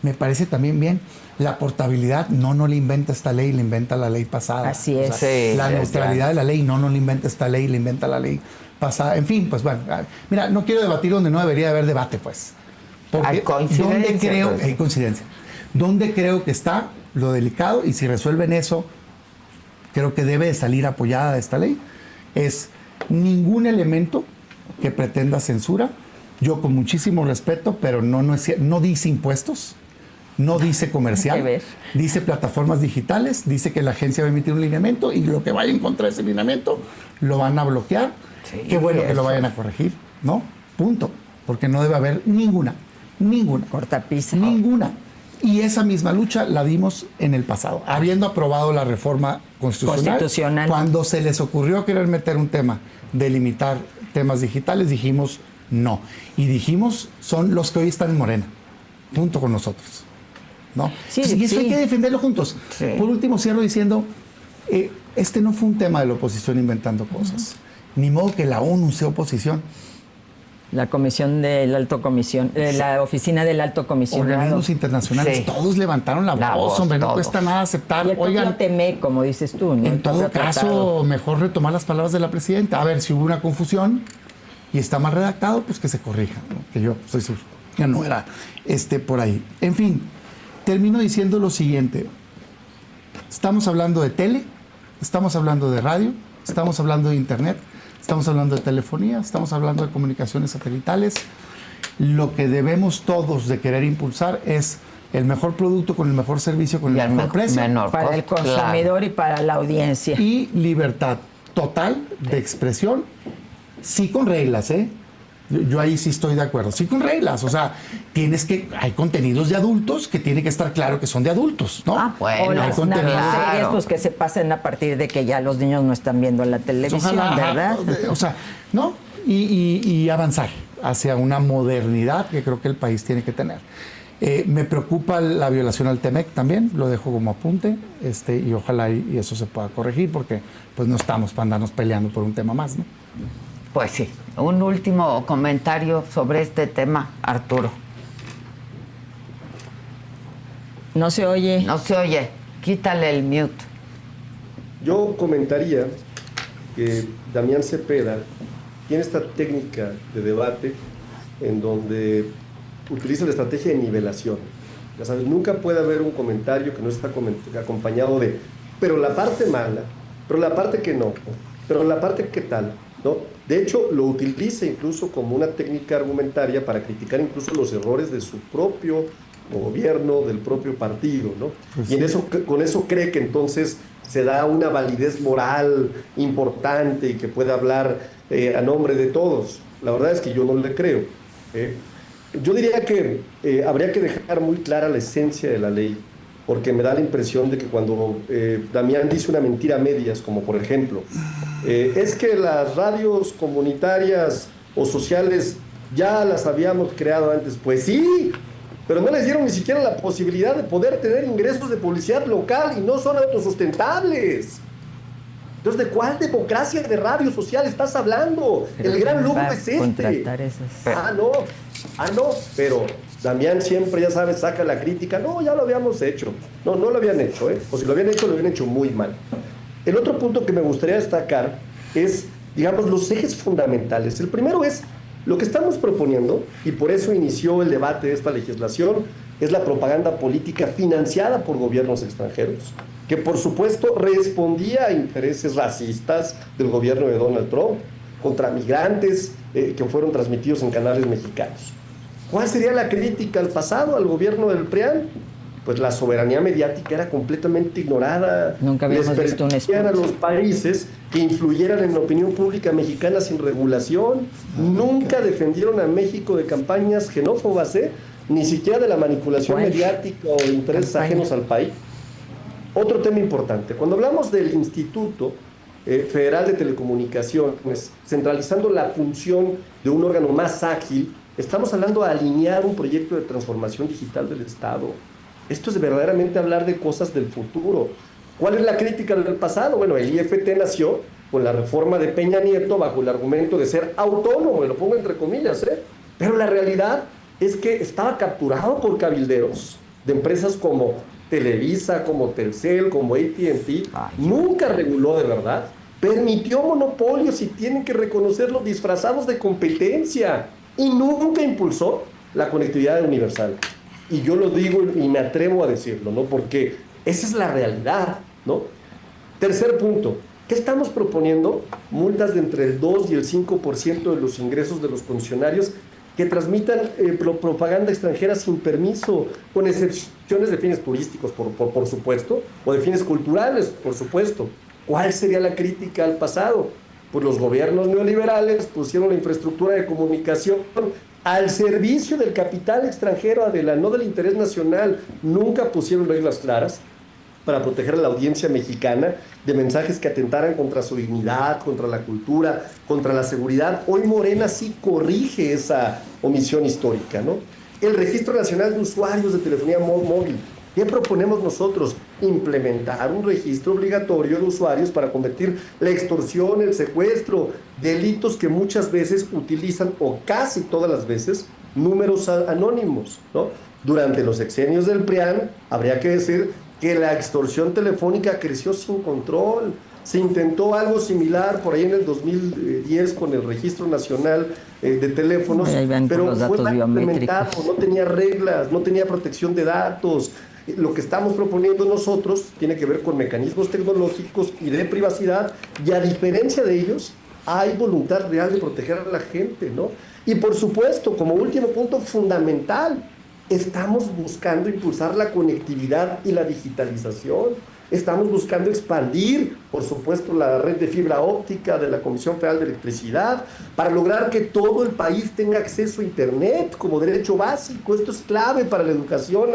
me parece también bien. La portabilidad no la inventa esta ley, la inventa la ley pasada. Así es. O sea, Sí, la sí, neutralidad de la ley no la inventa esta ley, la inventa la ley pasada. En fin, pues bueno, mira, no quiero debatir donde no debería haber debate, pues. Porque hay coincidencia. Hay coincidencia. ¿Dónde creo que está lo delicado? Y si resuelven eso, creo que debe de salir apoyada esta ley, es ningún elemento que pretenda censura. Yo con muchísimo respeto, pero no dice impuestos, no dice comercial, dice plataformas digitales, dice que la agencia va a emitir un lineamiento y lo que vaya en contra de ese lineamiento lo van a bloquear. Sí, qué bueno que lo vayan a corregir, ¿no? Punto. Porque no debe haber ninguna. Cortapisa. Ninguna. Y esa misma lucha la dimos en el pasado, habiendo aprobado la reforma constitucional. Cuando se les ocurrió querer meter un tema de limitar temas digitales, dijimos no. Y dijimos, son los que hoy están en Morena, junto con nosotros, ¿no? Sí, y eso hay que defenderlo juntos. Sí. Por último, cierro diciendo, este no fue un tema de la oposición inventando cosas. Ni modo que la ONU sea oposición. La comisión del alto comisión, la oficina del alto comisionado. Organismos internacionales, todos levantaron la voz, hombre, no cuesta nada aceptar. Y el propio TEMEC, como dices tú, ¿no? En todo caso, mejor retomar las palabras de la presidenta. A ver, si hubo una confusión y está mal redactado, pues que se corrija, ¿no? Que yo estoy seguro, ya no era por ahí. En fin, termino diciendo lo siguiente. Estamos hablando de tele, estamos hablando de radio, estamos hablando de internet, estamos hablando de telefonía, estamos hablando de comunicaciones satelitales. Lo que debemos todos de querer impulsar es el mejor producto con el mejor servicio, con el mejor precio. Para el consumidor y para la audiencia. Y libertad total de expresión, sí con reglas, ¿eh? Yo ahí sí estoy de acuerdo. Sí con reglas, o sea, hay contenidos de adultos que tiene que estar claro que son de adultos, ¿no? Ah, bueno. O las series, pues que se pasen a partir de que ya los niños no están viendo la televisión, ojalá, ¿verdad? O sea, ¿no? Y avanzar hacia una modernidad que creo que el país tiene que tener. Me preocupa la violación al TEMEC también, lo dejo como apunte, y ojalá y eso se pueda corregir, porque pues no estamos para andarnos peleando por un tema más, ¿no? Pues sí. Un último comentario sobre este tema, Arturo. No se oye. No se oye. Quítale el mute. Yo comentaría que Damián Cepeda tiene esta técnica de debate en donde utiliza la estrategia de nivelación. Ya sabes, nunca puede haber un comentario que no está acompañado de pero la parte mala, pero la parte que no. pero la parte ¿qué tal? ¿No? De hecho, lo utiliza incluso como una técnica argumentaria para criticar incluso los errores de su propio gobierno, del propio partido, ¿no? Pues y en sí. eso, con eso cree que entonces se da una validez moral importante y que puede hablar a nombre de todos. La verdad es que yo no le creo. ¿eh? Yo diría que habría que dejar muy clara la esencia de la ley, porque me da la impresión de que cuando Damián dice una mentira a medias, como por ejemplo, es que las radios comunitarias o sociales ya las habíamos creado antes, pues sí, pero no les dieron ni siquiera la posibilidad de poder tener ingresos de publicidad local y no son autosustentables. Entonces, ¿de cuál democracia de radio social estás hablando? Pero El gran ¿quién lujo va a es este. contratar esas? No, pero Damián siempre, ya sabes, saca la crítica. No, ya lo habíamos hecho. No, no lo habían hecho, ¿eh? O si lo habían hecho muy mal. El otro punto que me gustaría destacar es, digamos, los ejes fundamentales. El primero es lo que estamos proponiendo, y por eso inició el debate de esta legislación, es la propaganda política financiada por gobiernos extranjeros, que por supuesto respondía a intereses racistas del gobierno de Donald Trump contra migrantes que fueron transmitidos en canales mexicanos. ¿Cuál sería la crítica al pasado, al gobierno del PRIAN? Pues la soberanía mediática era completamente ignorada. Nunca habíamos visto un permitían a los países que influyeran en la opinión pública mexicana sin regulación. Nunca defendieron a México de campañas xenófobas, ni siquiera de la manipulación mediática o de intereses ajenos al país. Otro tema importante, cuando hablamos del Instituto Federal de Telecomunicaciones, centralizando la función de un órgano más ágil, estamos hablando de alinear un proyecto de transformación digital del Estado. Esto es verdaderamente hablar de cosas del futuro. ¿Cuál es la crítica del pasado? Bueno, el IFT nació con la reforma de Peña Nieto bajo el argumento de ser autónomo, y lo pongo entre comillas, pero la realidad es que estaba capturado por cabilderos de empresas como Televisa, como Telcel, como AT&T. Nunca reguló de verdad, permitió monopolios y tienen que reconocerlo disfrazados de competencia, y nunca impulsó la conectividad universal. Y yo lo digo y me atrevo a decirlo, ¿no? Porque esa es la realidad, ¿no? Tercer punto, ¿qué estamos proponiendo? Multas de entre el 2 y el 5% de los ingresos de los funcionarios que transmitan propaganda extranjera sin permiso, con excepciones de fines turísticos, por supuesto, o de fines culturales, por supuesto. ¿Cuál sería la crítica al pasado? Pues los gobiernos neoliberales pusieron la infraestructura de comunicación al servicio del capital extranjero, no del interés nacional. Nunca pusieron reglas claras para proteger a la audiencia mexicana de mensajes que atentaran contra su dignidad, contra la cultura, contra la seguridad. Hoy Morena sí corrige esa omisión histórica, ¿no? El Registro Nacional de Usuarios de Telefonía Móvil. ¿Qué proponemos nosotros? Implementar un registro obligatorio de usuarios para combatir la extorsión, el secuestro, delitos que muchas veces utilizan, o casi todas las veces, números anónimos, ¿no? Durante los sexenios del PRIAN, habría que decir que la extorsión telefónica creció sin control. Se intentó algo similar por ahí en el 2010 con el Registro Nacional de Teléfonos, pero fue mal implementado, no tenía reglas, no tenía protección de datos. Lo que estamos proponiendo nosotros tiene que ver con mecanismos tecnológicos y de privacidad, y a diferencia de ellos, hay voluntad real de proteger a la gente, ¿no? Y por supuesto, como último punto fundamental, estamos buscando impulsar la conectividad y la digitalización. Estamos buscando expandir, por supuesto, la red de fibra óptica de la Comisión Federal de Electricidad para lograr que todo el país tenga acceso a Internet como derecho básico. Esto es clave para la educación,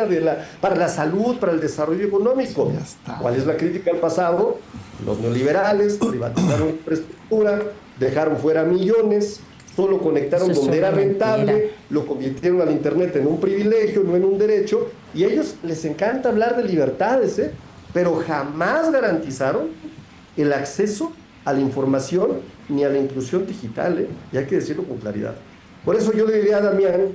para la salud, para el desarrollo económico. ¿Cuál es la crítica al pasado? Los neoliberales privatizaron la infraestructura, dejaron fuera millones, solo conectaron donde era rentable, lo convirtieron al Internet en un privilegio, no en un derecho, y a ellos les encanta hablar de libertades, pero jamás garantizaron el acceso a la información ni a la inclusión digital, y hay que decirlo con claridad. Por eso yo le diría a Damián,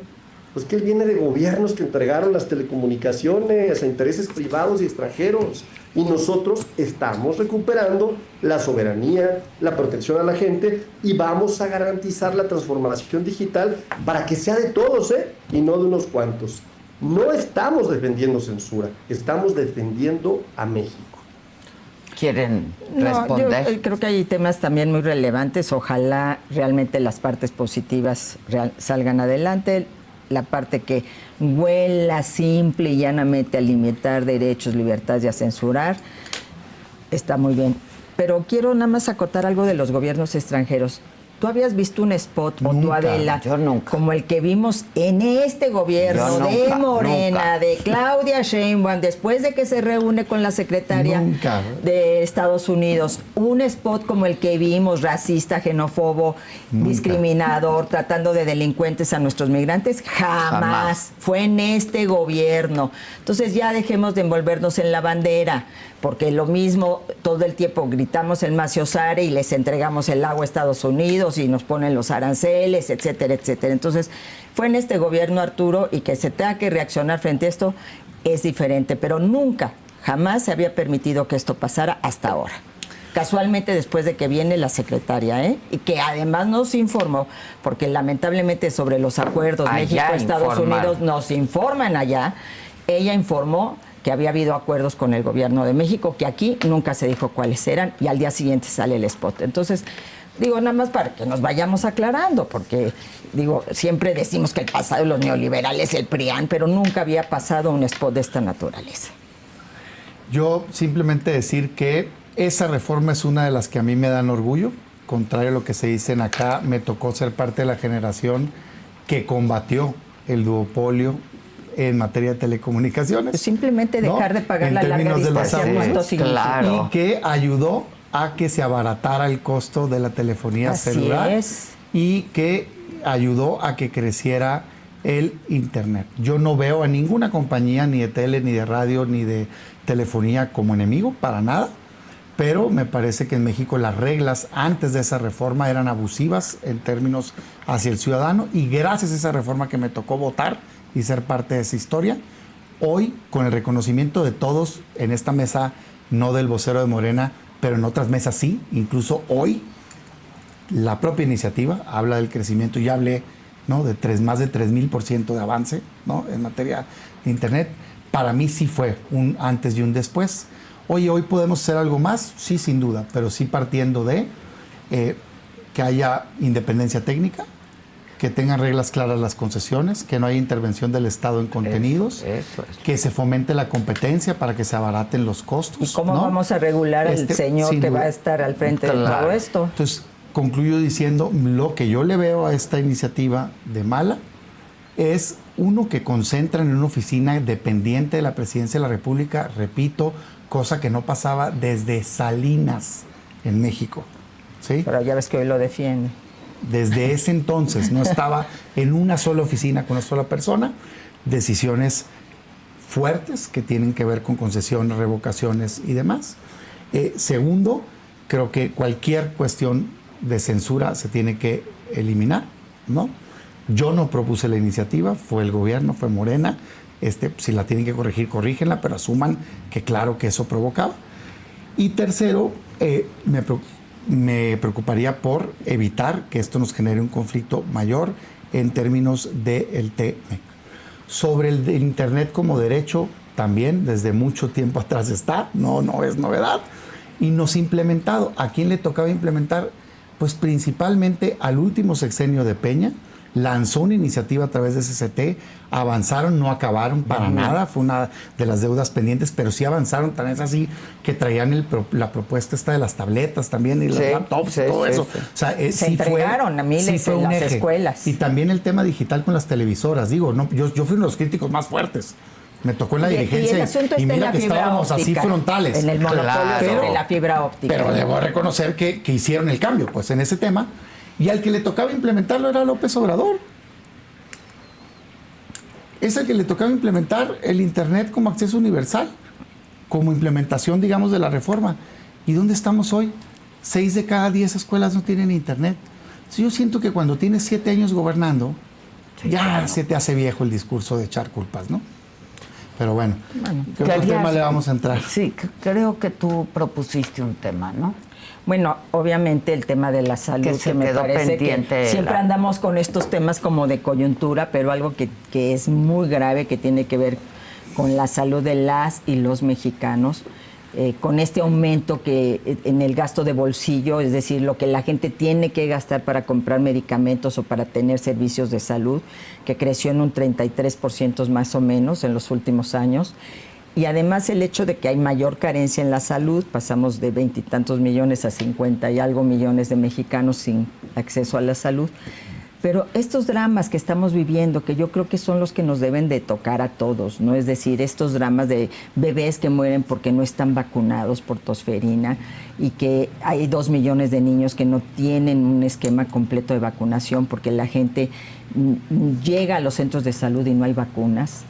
pues que él viene de gobiernos que entregaron las telecomunicaciones a intereses privados y extranjeros, y nosotros estamos recuperando la soberanía, la protección a la gente, y vamos a garantizar la transformación digital para que sea de todos, y no de unos cuantos. No estamos defendiendo censura, estamos defendiendo a México. quieren No, responder. yo creo que hay temas también muy relevantes. Ojalá realmente las partes positivas salgan adelante. La parte que huela simple y llanamente a limitar derechos, libertades y a censurar, está muy bien. Pero quiero nada más acotar algo de los gobiernos extranjeros. ¿Tú habías visto un spot, o tú, Nunca. Adela, Yo nunca. como el que vimos en este gobierno Yo de nunca, Morena, nunca. de Claudia Sheinbaum, después de que se reúne con la secretaria Nunca. de Estados Unidos, un spot como el que vimos, racista, xenófobo, discriminador, tratando de delincuentes a nuestros migrantes? Jamás. Fue en este gobierno. Entonces ya dejemos de envolvernos en la bandera, porque lo mismo todo el tiempo gritamos el maciosare y les entregamos el agua a Estados Unidos y nos ponen los aranceles, etcétera, etcétera. Entonces, fue en este gobierno, Arturo, y que se tenga que reaccionar frente a esto es diferente, pero nunca, jamás se había permitido que esto pasara hasta ahora. Casualmente después de que viene la secretaria, y que además nos informó, porque lamentablemente sobre los acuerdos Allá México-Estados informaron. Unidos nos informan allá, ella informó que había habido acuerdos con el gobierno de México, que aquí nunca se dijo cuáles eran, y al día siguiente sale el spot. Entonces, digo, nada más para que nos vayamos aclarando, porque, digo, siempre decimos que el pasado de los neoliberales, el PRIAN, pero nunca había pasado un spot de esta naturaleza. Yo simplemente decir que esa reforma es una de las que a mí me dan orgullo. Contrario a lo que se dicen acá, me tocó ser parte de la generación que combatió el duopolio en materia de telecomunicaciones. Pues simplemente dejar de pagar en la larga términos de los distancia, ¿cuánto abusos, significa? claro. y que ayudó a que se abaratara el costo de la telefonía Así celular es. y que ayudó a que creciera el Internet. Yo no veo a ninguna compañía, ni de tele, ni de radio, ni de telefonía como enemigo, para nada, pero me parece que en México las reglas antes de esa reforma eran abusivas en términos hacia el ciudadano, y gracias a esa reforma que me tocó votar y ser parte de esa historia, hoy, con el reconocimiento de todos en esta mesa, no del vocero de Morena, pero en otras mesas sí, incluso hoy, la propia iniciativa habla del crecimiento, ya hablé, ¿no?, de más de 3,000% de avance, ¿no?, en materia de Internet. Para mí sí fue un antes y un después. Oye, ¿hoy podemos hacer algo más? Sí, sin duda, pero sí partiendo de que haya independencia técnica, que tengan reglas claras las concesiones, que no haya intervención del Estado en contenidos, Eso es. que se fomente la competencia para que se abaraten los costos. ¿Y cómo ¿no? vamos a regular al señor sin que duda. va a estar al frente de Claro. todo esto? Entonces, concluyo diciendo, lo que yo le veo a esta iniciativa de mala es, uno, que concentran en una oficina dependiente de la Presidencia de la República, repito, cosa que no pasaba desde Salinas en México, ¿sí? Pero ya ves que hoy lo defiende. Desde ese entonces no estaba en una sola oficina con una sola persona. Decisiones fuertes que tienen que ver con concesiones, revocaciones y demás. Segundo, creo que cualquier cuestión de censura se tiene que eliminar, ¿no? Yo no propuse la iniciativa, fue el gobierno, fue Morena. Si la tienen que corregir, corrígenla, pero asuman que claro que eso provocaba. Y tercero, me preocuparía por evitar que esto nos genere un conflicto mayor en términos del TMEC. Sobre el de Internet como derecho, también desde mucho tiempo atrás está, no es novedad, y no se ha implementado. ¿A quién le tocaba implementar? Pues principalmente al último sexenio de Peña. Lanzó una iniciativa a través de CCT, avanzaron, no acabaron para nada, fue una de las deudas pendientes, pero sí avanzaron, tan es así que traían la propuesta esta de las tabletas también y los Sí, laptops sí, y todo sí, eso. sí. O sea, Se entregaron a miles en las escuelas. Y también el tema digital con las televisoras, digo, no, yo fui uno de los críticos más fuertes. Me tocó en la dirigencia y el asunto está en mira la que fibra estábamos óptica, así frontales. en el monopolio Claro. sobre la fibra óptica. Pero debo reconocer que hicieron el cambio, pues, en ese tema. Y al que le tocaba implementarlo era López Obrador. Es el que le tocaba implementar el Internet como acceso universal, como implementación, digamos, de la reforma. ¿Y dónde estamos hoy? 6 de cada 10 escuelas no tienen Internet. Entonces, yo siento que cuando tienes 7 años gobernando, Sí, ya claro. se te hace viejo el discurso de echar culpas, ¿no? Pero bueno, ¿qué otro Querías- tema le vamos a entrar? Sí, creo que tú propusiste un tema, ¿no? Bueno, obviamente el tema de la salud, Que se me quedó parece pendiente que siempre la- andamos con estos temas como de coyuntura, pero algo que es muy grave, que tiene que ver con la salud de las y los mexicanos. con este aumento que en el gasto de bolsillo, es decir, lo que la gente tiene que gastar para comprar medicamentos o para tener servicios de salud, que creció en un 33% más o menos en los últimos años. Y además el hecho de que hay mayor carencia en la salud, pasamos de 20 y tantos millones a 50 y algo millones de mexicanos sin acceso a la salud. Pero estos dramas que estamos viviendo, que yo creo que son los que nos deben de tocar a todos, ¿no? Es decir, estos dramas de bebés que mueren porque no están vacunados por tosferina y que hay 2 millones de niños que no tienen un esquema completo de vacunación porque la gente llega a los centros de salud y no hay vacunas.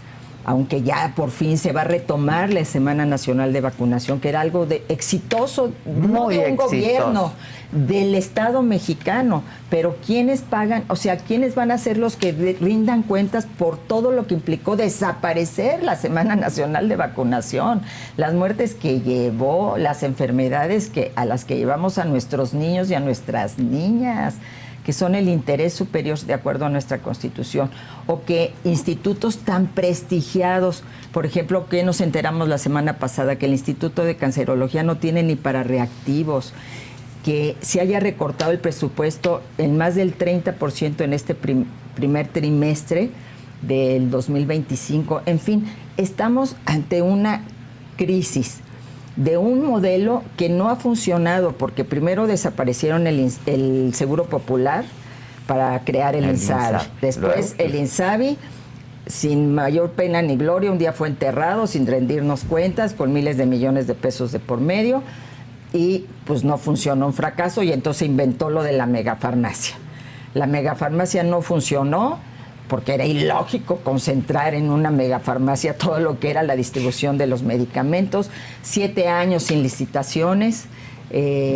Aunque ya por fin se va a retomar la Semana Nacional de Vacunación, que era algo exitoso, no de un gobierno, del Estado mexicano, pero ¿quiénes pagan? O sea, ¿quiénes van a ser los que rindan cuentas por todo lo que implicó desaparecer la Semana Nacional de Vacunación? Las muertes que llevó, las enfermedades a las que llevamos a nuestros niños y a nuestras niñas, que son el interés superior de acuerdo a nuestra Constitución, o que institutos tan prestigiados, por ejemplo, que nos enteramos la semana pasada que el Instituto de Cancerología no tiene ni para reactivos, que se haya recortado el presupuesto en más del 30% en este primer trimestre del 2025. En fin, estamos ante una crisis de un modelo que no ha funcionado porque primero desaparecieron el Seguro Popular para crear el INSABI. Después el INSABI, sin mayor pena ni gloria, un día fue enterrado sin rendirnos cuentas, con miles de millones de pesos de por medio, y pues no funcionó, un fracaso, y entonces inventó lo de la megafarmacia. La megafarmacia no funcionó porque era ilógico concentrar en una megafarmacia todo lo que era la distribución de los medicamentos. 7 años sin licitaciones.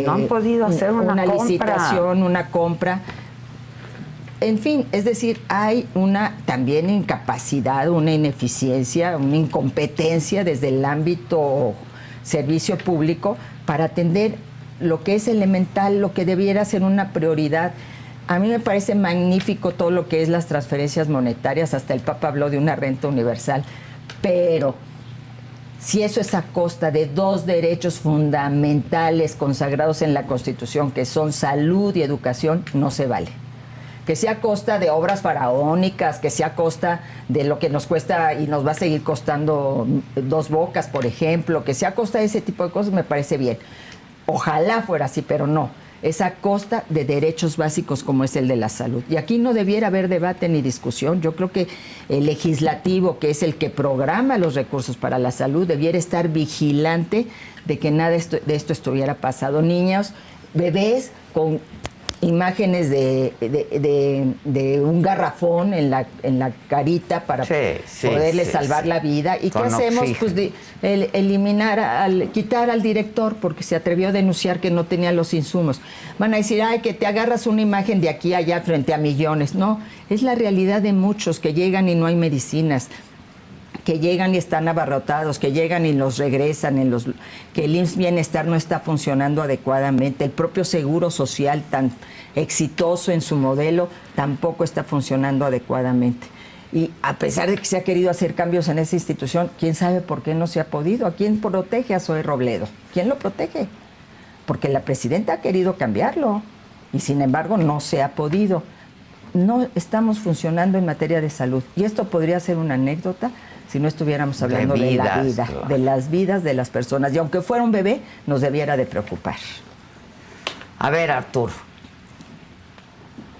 No han podido hacer una compra. Licitación, una compra. En fin, es decir, hay una también incapacidad, una ineficiencia, una incompetencia desde el ámbito servicio público para atender lo que es elemental, lo que debiera ser una prioridad. A mí me parece magnífico todo lo que es las transferencias monetarias, hasta el Papa habló de una renta universal, pero si eso es a costa de 2 derechos fundamentales consagrados en la Constitución, que son salud y educación, no se vale. Que sea a costa de obras faraónicas, que sea a costa de lo que nos cuesta y nos va a seguir costando 2 Bocas, por ejemplo, que sea a costa de ese tipo de cosas, me parece bien. Ojalá fuera así, pero no. Es a costa de derechos básicos como es el de la salud. Y aquí no debiera haber debate ni discusión. Yo creo que el legislativo, que es el que programa los recursos para la salud, debiera estar vigilante de que nada de esto estuviera pasado. Niños, bebés con imágenes de un garrafón en la carita para poderles salvar la vida. ¿Y qué hacemos? Oxígeno. Pues quitar al director porque se atrevió a denunciar que no tenía los insumos. Van a decir, ay, que te agarras una imagen de aquí a allá frente a millones. No, es la realidad de muchos que llegan y no hay medicinas, que llegan y están abarrotados, que llegan y los regresan, que el IMSS Bienestar no está funcionando adecuadamente, el propio Seguro Social tan exitoso en su modelo tampoco está funcionando adecuadamente. Y a pesar de que se ha querido hacer cambios en esa institución, ¿quién sabe por qué no se ha podido? ¿A quién protege a Zoe Robledo? ¿Quién lo protege? Porque la presidenta ha querido cambiarlo y sin embargo no se ha podido. No estamos funcionando en materia de salud. Y esto podría ser una anécdota si no estuviéramos hablando de la vida, claro, de las vidas de las personas. Y aunque fuera un bebé, nos debiera de preocupar. A ver, Arturo.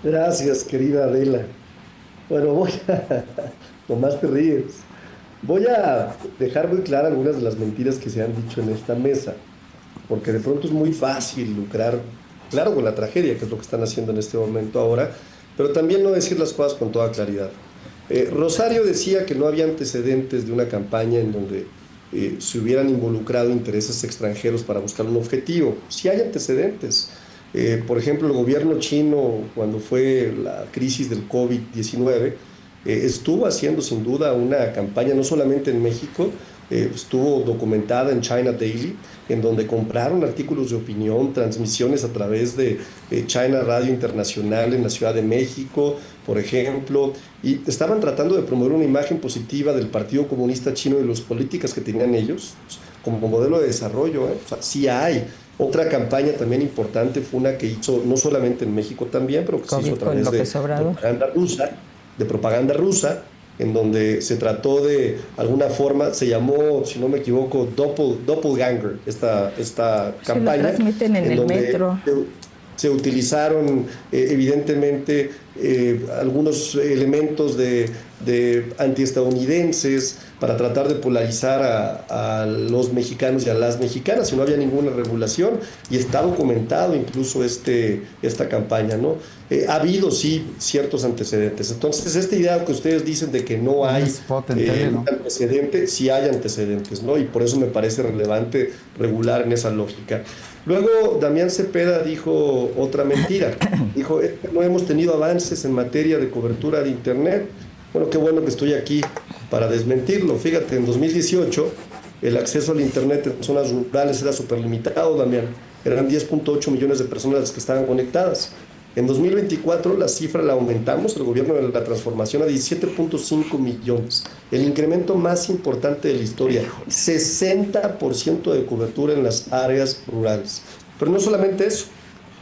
Gracias, querida Adela. Bueno, nomás te ríes. Voy a dejar muy claras algunas de las mentiras que se han dicho en esta mesa, porque de pronto es muy fácil lucrar, claro, con la tragedia, que es lo que están haciendo en este momento ahora, pero también no decir las cosas con toda claridad. Rosario decía que no había antecedentes de una campaña en donde se hubieran involucrado intereses extranjeros para buscar un objetivo. Sí hay antecedentes. Por ejemplo, el gobierno chino, cuando fue la crisis del COVID-19, estuvo haciendo sin duda una campaña, no solamente en México, estuvo documentada en China Daily, en donde compraron artículos de opinión, transmisiones a través de China Radio Internacional en la Ciudad de México, por ejemplo, y estaban tratando de promover una imagen positiva del Partido Comunista Chino y las políticas que tenían ellos, como modelo de desarrollo, ¿eh? O sea, sí hay. Otra campaña también importante fue una que hizo, no solamente en México también, pero que se hizo a través de propaganda rusa, en donde se trató de alguna forma, se llamó, si no me equivoco, Doppelganger, esta campaña. Lo transmiten en el metro. Se utilizaron evidentemente algunos elementos de antiestadounidenses para tratar de polarizar a los mexicanos y a las mexicanas, y no había ninguna regulación, y está documentado incluso esta campaña, ¿no? Ha habido, sí, ciertos antecedentes. Entonces, esta idea que ustedes dicen de que no hay antecedente, sí hay antecedentes, ¿no? Y por eso me parece relevante regular en esa lógica. Luego, Damián Cepeda dijo otra mentira. Dijo, no hemos tenido avances en materia de cobertura de Internet. Bueno, qué bueno que estoy aquí para desmentirlo. Fíjate, en 2018 el acceso al Internet en zonas rurales era súper limitado, Damián. Eran 10.8 millones de personas las que estaban conectadas. En 2024 la cifra la aumentamos, el gobierno de la transformación, a 17.5 millones. El incremento más importante de la historia, 60% de cobertura en las áreas rurales. Pero no solamente eso,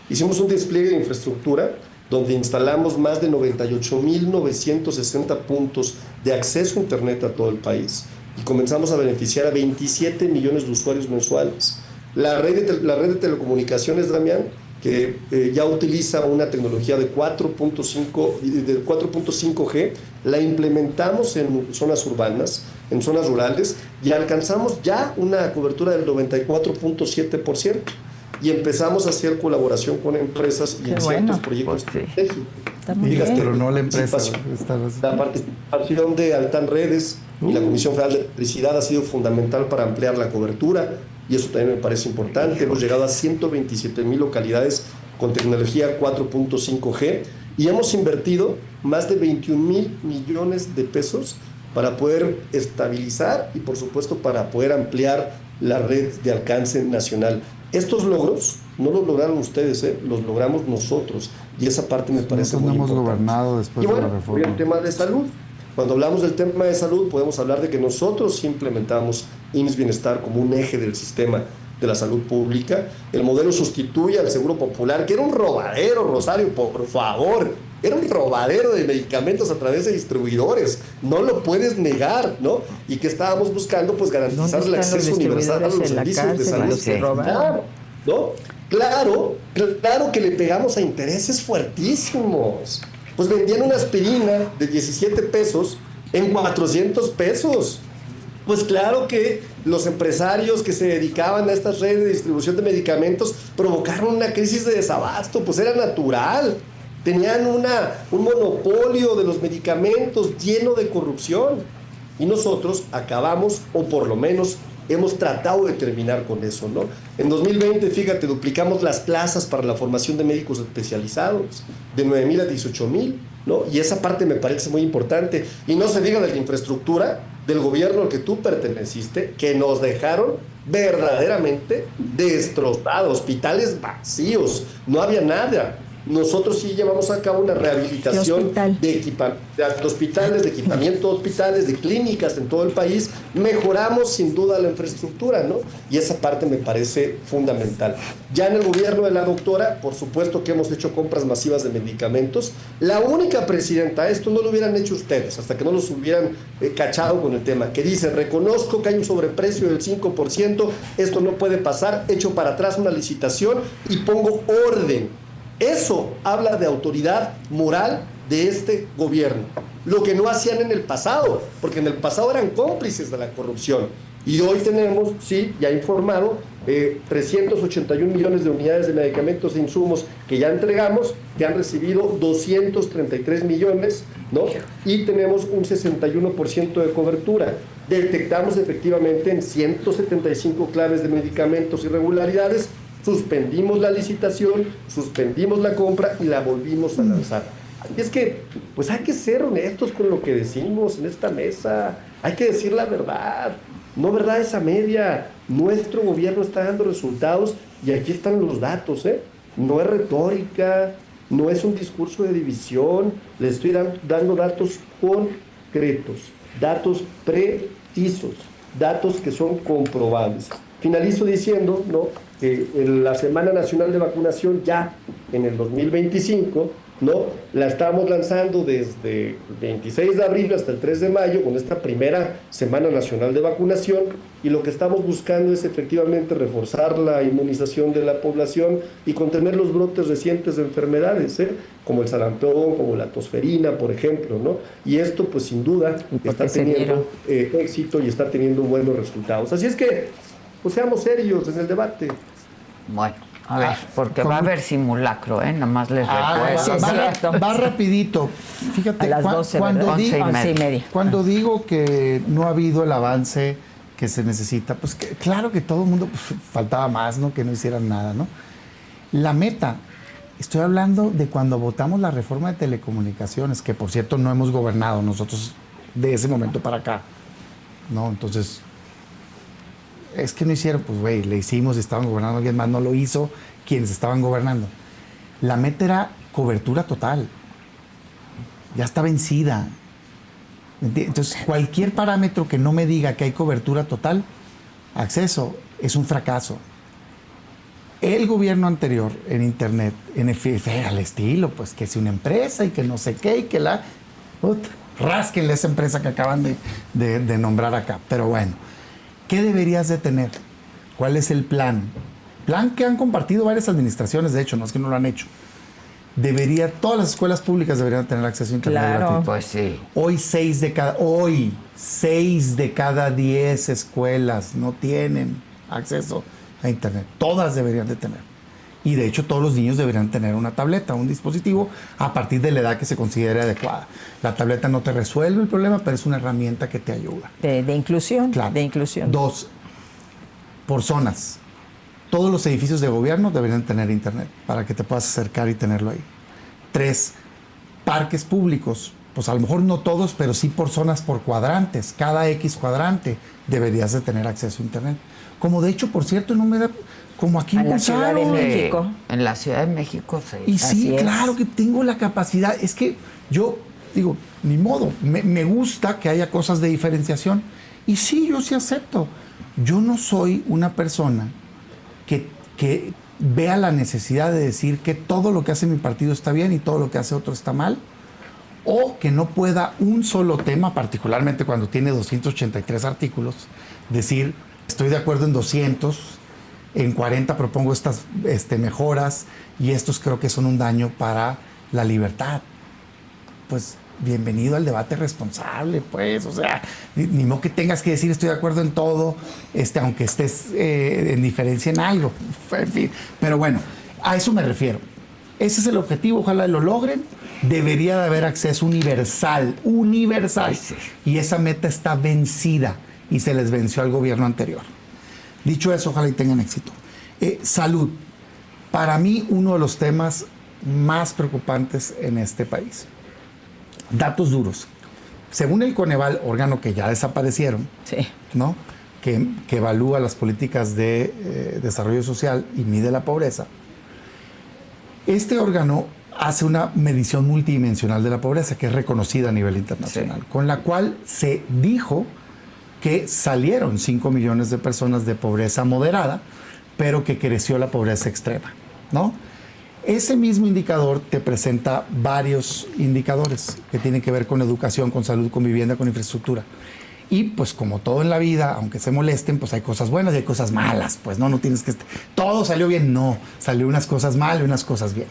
hicimos un despliegue de infraestructura donde instalamos más de 98.960 puntos de acceso a Internet a todo el país y comenzamos a beneficiar a 27 millones de usuarios mensuales. La red de telecomunicaciones, Damián, que ya utiliza una tecnología de 4.5G, la implementamos en zonas urbanas, en zonas rurales, y alcanzamos ya una cobertura del 94.7%. Y empezamos a hacer colaboración con empresas y en ciertos proyectos estratégicos. Pero no la empresa. La participación de Altán Redes y la Comisión Federal de Electricidad ha sido fundamental para ampliar la cobertura, y eso también me parece importante. Hemos llegado a 127,000 localidades con tecnología 4.5G y hemos invertido más de 21,000 millones de pesos para poder estabilizar y, por supuesto, para poder ampliar la red de alcance nacional. Estos logros no los lograron ustedes, los logramos nosotros, y esa parte me parece muy importante. Nosotros no hemos gobernado después de la reforma. Y el tema de salud. Cuando hablamos del tema de salud, podemos hablar de que nosotros implementamos IMSS Bienestar como un eje del sistema de la salud pública. El modelo sustituye al Seguro Popular, que era un robadero, Rosario, por favor. Era un robadero de medicamentos a través de distribuidores. No lo puedes negar, ¿no? Y que estábamos buscando, pues, garantizar el acceso universal a los servicios de salud. ¿No? Claro que le pegamos a intereses fuertísimos. Pues vendían una aspirina de 17 pesos en 400 pesos. Pues claro que los empresarios que se dedicaban a estas redes de distribución de medicamentos provocaron una crisis de desabasto, pues era natural. Tenían un monopolio de los medicamentos lleno de corrupción. Y nosotros acabamos, o por lo menos hemos tratado de terminar con eso, ¿no? En 2020, fíjate, duplicamos las plazas para la formación de médicos especializados, de 9,000 a 18,000, ¿no? Y esa parte me parece muy importante. Y no se diga de la infraestructura del gobierno al que tú perteneciste, que nos dejaron verdaderamente destrozados, hospitales vacíos, no había nada. Nosotros sí llevamos a cabo una rehabilitación de hospitales, de equipamiento de hospitales, de clínicas en todo el país. Mejoramos sin duda la infraestructura, ¿no? Y esa parte me parece fundamental. Ya en el gobierno de la doctora, por supuesto que hemos hecho compras masivas de medicamentos. La única presidenta, esto no lo hubieran hecho ustedes, hasta que no los hubieran cachado con el tema, que dice, reconozco que hay un sobreprecio del 5%, esto no puede pasar, echo para atrás una licitación y pongo orden. Eso habla de autoridad moral de este gobierno, lo que no hacían en el pasado, porque en el pasado eran cómplices de la corrupción. Y hoy tenemos, sí, ya informado, 381 millones de unidades de medicamentos e insumos que ya entregamos, que han recibido 233 millones, ¿no? Y tenemos un 61% de cobertura. Detectamos efectivamente en 175 claves de medicamentos irregularidades, suspendimos la licitación, suspendimos la compra y la volvimos a lanzar. Y es que, pues hay que ser honestos con lo que decimos en esta mesa, hay que decir la verdad, no verdades a media. Nuestro gobierno está dando resultados y aquí están los datos, ¿eh? No es retórica, no es un discurso de división, les estoy dando datos concretos, datos precisos. datos que son comprobables. Finalizo diciendo, ¿no?, que la Semana Nacional de Vacunación ya en el 2025, ¿no?, la estamos lanzando desde el 26 de abril hasta el 3 de mayo con esta primera Semana Nacional de Vacunación, y lo que estamos buscando es efectivamente reforzar la inmunización de la población y contener los brotes recientes de enfermedades, como el sarampión, como la tosferina, por ejemplo, ¿no? Y esto, pues sin duda, está teniendo éxito y está teniendo buenos resultados. Así es que, pues seamos serios en el debate. Bueno, a ver, porque va a haber simulacro, ¿eh? Nada más les recuerdo. sí, es cierto. Va rapidito. Fíjate, A las 12, cuando, ¿verdad? 11:30. cuando digo que no ha habido el avance que se necesita, pues claro que todo el mundo, pues, faltaba más, ¿no? Que no hicieran nada, ¿no? La meta, estoy hablando de cuando votamos la reforma de telecomunicaciones, que por cierto no hemos gobernado nosotros de ese momento para acá, ¿no? Entonces, es que no hicieron, pues güey, le hicimos, estaban gobernando, alguien más no lo hizo, quienes estaban gobernando. La meta era cobertura total. Ya está vencida. Entonces, cualquier parámetro que no me diga que hay cobertura total, acceso, es un fracaso. El gobierno anterior en Internet, al estilo, pues que si una empresa y que no sé qué, y que rásquenle esa empresa que acaban de nombrar acá. Pero bueno, ¿qué deberías de tener? ¿Cuál es el plan? Plan que han compartido varias administraciones, de hecho, no es que no lo han hecho. Todas las escuelas públicas deberían tener acceso a Internet gratuito. Pues sí. Hoy 6 de cada 10 escuelas no tienen acceso a Internet. Todas deberían de tener. Y de hecho todos los niños deberían tener una tableta, un dispositivo, a partir de la edad que se considere adecuada. La tableta no te resuelve el problema, pero es una herramienta que te ayuda. De inclusión. Claro. De inclusión. 2, por zonas. Todos los edificios de gobierno deberían tener Internet para que te puedas acercar y tenerlo ahí. 3, parques públicos. Pues a lo mejor no todos, pero sí por zonas, por cuadrantes. Cada X cuadrante deberías de tener acceso a Internet. Como de hecho, por cierto, no me da... Como aquí en la Ciudad de México. En la Ciudad de México, sí. Y sí, Así claro es. que tengo la capacidad. Es que yo digo, ni modo, me gusta que haya cosas de diferenciación. Y sí, yo sí acepto. Yo no soy una persona que vea la necesidad de decir que todo lo que hace mi partido está bien y todo lo que hace otro está mal, o que no pueda un solo tema, particularmente cuando tiene 283 artículos, decir, estoy de acuerdo en 200, en 40 propongo estas mejoras y estos creo que son un daño para la libertad. Pues bienvenido al debate responsable, pues, o sea, ni modo que tengas que decir estoy de acuerdo en todo, aunque estés en diferencia en algo, en fin. Pero bueno, a eso me refiero. Ese es el objetivo, ojalá lo logren. Debería de haber acceso universal. Ay, sí. Y esa meta está vencida y se les venció al gobierno anterior. Dicho eso, ojalá y tengan éxito. Salud. Para mí, uno de los temas más preocupantes en este país. Datos duros. Según el Coneval, órgano que ya desaparecieron, Sí. ¿no? Que evalúa las políticas de desarrollo social y mide la pobreza, este órgano hace una medición multidimensional de la pobreza que es reconocida a nivel internacional, con la cual se dijo que salieron 5 millones de personas de pobreza moderada, pero que creció la pobreza extrema, ¿no? Ese mismo indicador te presenta varios indicadores que tienen que ver con educación, con salud, con vivienda, con infraestructura. Y pues como todo en la vida, aunque se molesten, pues hay cosas buenas y hay cosas malas. Pues no tienes que... Todo salió bien, no. Salió unas cosas mal y unas cosas bien.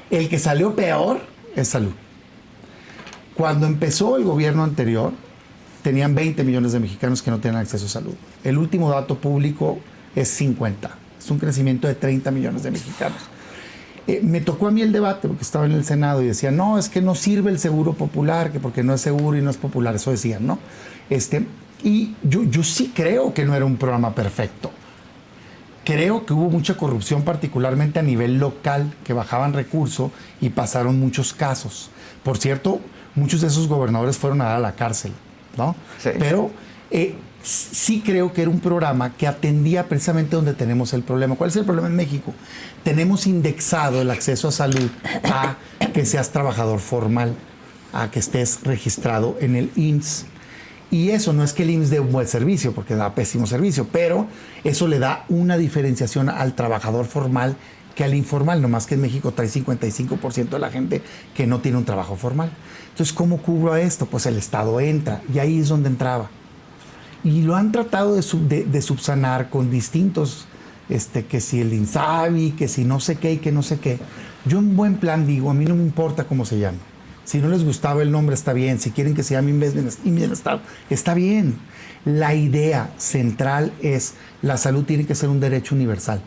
El que salió peor es salud. Cuando empezó el gobierno anterior, tenían 20 millones de mexicanos que no tenían acceso a salud. El último dato público es 50. Es un crecimiento de 30 millones de mexicanos. Me tocó a mí el debate porque estaba en el Senado y decían, no, es que no sirve el seguro popular, que porque no es seguro y no es popular, eso decían, ¿no? Y yo sí creo que no era un programa perfecto. Creo que hubo mucha corrupción, particularmente a nivel local, que bajaban recursos y pasaron muchos casos. Por cierto, muchos de esos gobernadores fueron a dar a la cárcel, ¿no? Sí. Pero sí creo que era un programa que atendía precisamente donde tenemos el problema. ¿Cuál es el problema en México? Tenemos indexado el acceso a salud a que seas trabajador formal, a que estés registrado en el IMSS. Y eso no es que el IMSS dé un buen servicio, porque da pésimo servicio, pero eso le da una diferenciación al trabajador formal que al informal, nomás que en México trae 55% de la gente que no tiene un trabajo formal. Entonces, ¿cómo cubro a esto? Pues el Estado entra, y ahí es donde entraba. Y lo han tratado de subsanar con distintos, que si el INSABI, que si no sé qué y que no sé qué. Yo en buen plan digo, a mí no me importa cómo se llama. Si no les gustaba el nombre, está bien. Si quieren que se llame Bienestar, está bien. La idea central es, la salud tiene que ser un derecho universal.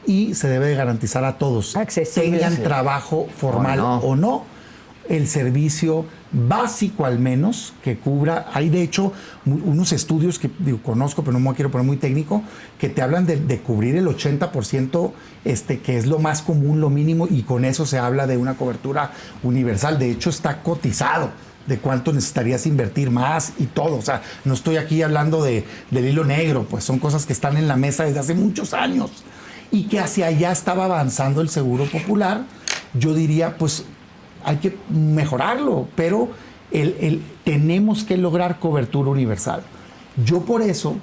Y se debe de garantizar a todos, accesible, tengan trabajo formal o no, el servicio básico al menos que cubra. Hay de hecho unos estudios que conozco, pero no me quiero poner muy técnico, que te hablan de cubrir el 80%, que es lo más común, lo mínimo, y con eso se habla de una cobertura universal. De hecho está cotizado de cuánto necesitarías invertir más y todo. O sea, no estoy aquí hablando del hilo negro, pues son cosas que están en la mesa desde hace muchos años y que hacia allá estaba avanzando el Seguro Popular. Yo diría, pues hay que mejorarlo, pero tenemos que lograr cobertura universal. Yo por eso,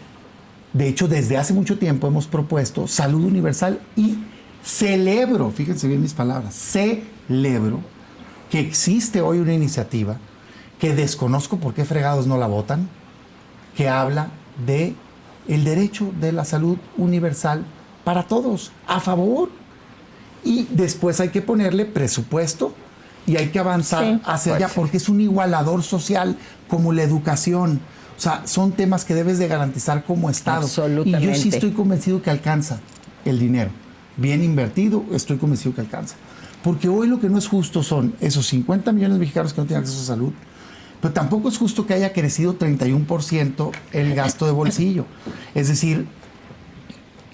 de hecho, desde hace mucho tiempo hemos propuesto salud universal y celebro, fíjense bien mis palabras, celebro que existe hoy una iniciativa que desconozco por qué fregados no la votan, que habla de el derecho de la salud universal para todos, a favor. Y después hay que ponerle presupuesto y hay que avanzar hacia allá, porque es un igualador social como la educación. O sea, son temas que debes de garantizar como Estado. Absolutamente. Y yo sí estoy convencido que alcanza el dinero. Bien invertido, estoy convencido que alcanza. Porque hoy lo que no es justo son esos 50 millones de mexicanos que no tienen acceso a salud, pero tampoco es justo que haya crecido 31% el gasto de bolsillo. Es decir,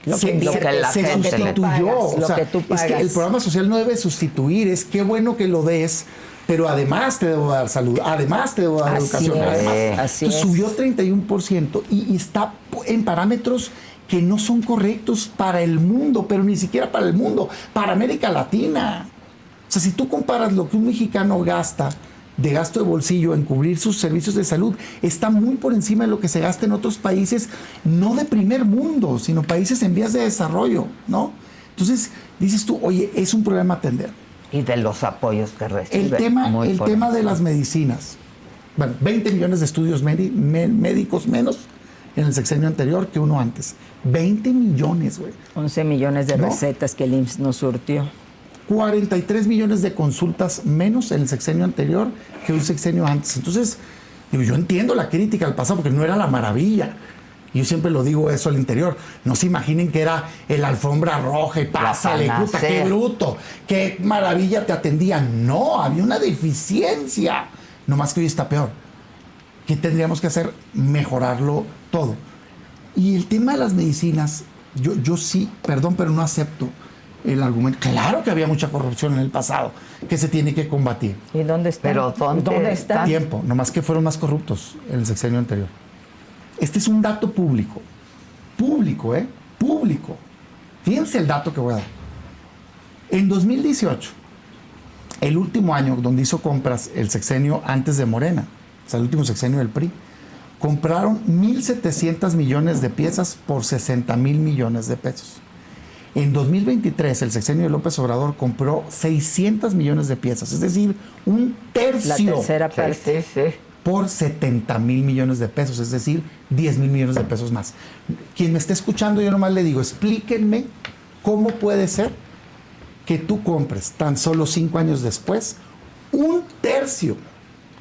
se sustituyó. O sea, es que el programa social no debe sustituir, es qué bueno que lo des, pero además te debo dar salud, además te debo dar educación. Entonces, subió 31% y está en parámetros que no son correctos para el mundo, pero ni siquiera para el mundo, para América Latina. O sea, si tú comparas lo que un mexicano gasta de gasto de bolsillo en cubrir sus servicios de salud, está muy por encima de lo que se gasta en otros países, no de primer mundo, sino países en vías de desarrollo, ¿no? Entonces, dices tú, oye, es un problema a atender. Y de los apoyos que reciben. El tema de las medicinas. Bueno, 20 millones de estudios médicos menos en el sexenio anterior que uno antes. 20 millones, güey. 11 millones de recetas que el IMSS nos surtió. 43 millones de consultas menos en el sexenio anterior que un sexenio antes. Entonces, digo, yo entiendo la crítica al pasado porque no era la maravilla. Yo siempre lo digo eso al interior. No se imaginen que era el alfombra roja y pásale, puta, qué bruto, qué maravilla te atendían. No, había una deficiencia. No más que hoy está peor. ¿Qué tendríamos que hacer? Mejorarlo todo. Y el tema de las medicinas, yo sí, perdón, pero no acepto el argumento. Claro que había mucha corrupción en el pasado que se tiene que combatir. ¿Y dónde está? Pero ¿dónde está? Tiempo, nomás que fueron más corruptos en el sexenio anterior. Este es un dato público. Público, ¿eh? Público. Fíjense el dato que voy a dar. En 2018, el último año donde hizo compras el sexenio antes de Morena, o sea, el último sexenio del PRI, compraron 1,700 millones de piezas por 60,000 millones de pesos. En 2023, el sexenio de López Obrador compró 600 millones de piezas, es decir, un tercio. La tercera parte. Sí. Por 70,000 millones de pesos, es decir, 10,000 millones de pesos más. Quien me esté escuchando, yo nomás le digo, explíquenme cómo puede ser que tú compres tan solo 5 años después un tercio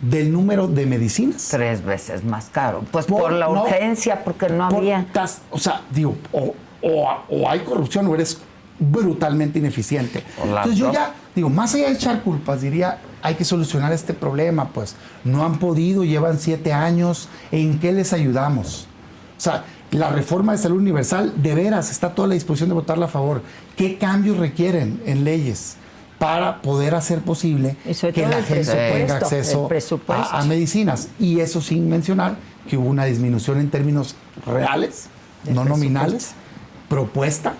del número de medicinas. 3 veces más caro. Pues por la urgencia, porque no había. O sea, digo, o hay corrupción o eres brutalmente ineficiente. Entonces yo ya, digo, más allá de echar culpas, diría, hay que solucionar este problema, pues. No han podido, llevan 7 años. ¿En qué les ayudamos? O sea, la reforma de salud universal, de veras, está a toda la disposición de votarla a favor. ¿Qué cambios requieren en leyes para poder hacer posible que la gente tenga acceso a medicinas? Y eso sin mencionar que hubo una disminución en términos reales, no nominales, propuesta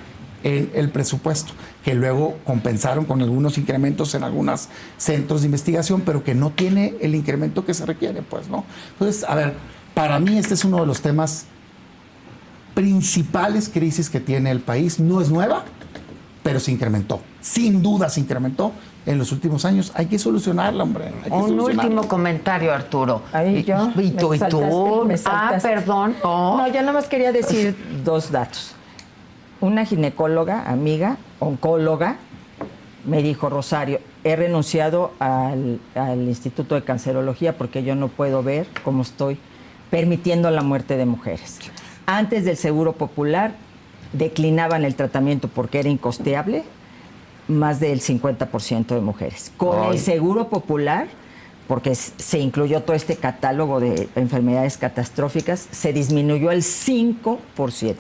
en el presupuesto, que luego compensaron con algunos incrementos en algunos centros de investigación, pero que no tiene el incremento que se requiere, pues, ¿no? Entonces, a ver, para mí este es uno de los temas principales crisis que tiene el país. No es nueva, pero se incrementó. Sin duda se incrementó en los últimos años. Hay que solucionarla, hombre. Hay que Un solucionarla. último comentario, Arturo. Ahí yo. ¿Y tú? Me saltaste. Perdón. No, yo nada más quería decir dos datos. Una ginecóloga, amiga, oncóloga, me dijo, Rosario, he renunciado al Instituto de Cancerología porque yo no puedo ver cómo estoy permitiendo la muerte de mujeres. Antes del Seguro Popular declinaban el tratamiento porque era incosteable, más del 50% de mujeres. Con el Seguro Popular, porque se incluyó todo este catálogo de enfermedades catastróficas, se disminuyó al 5%.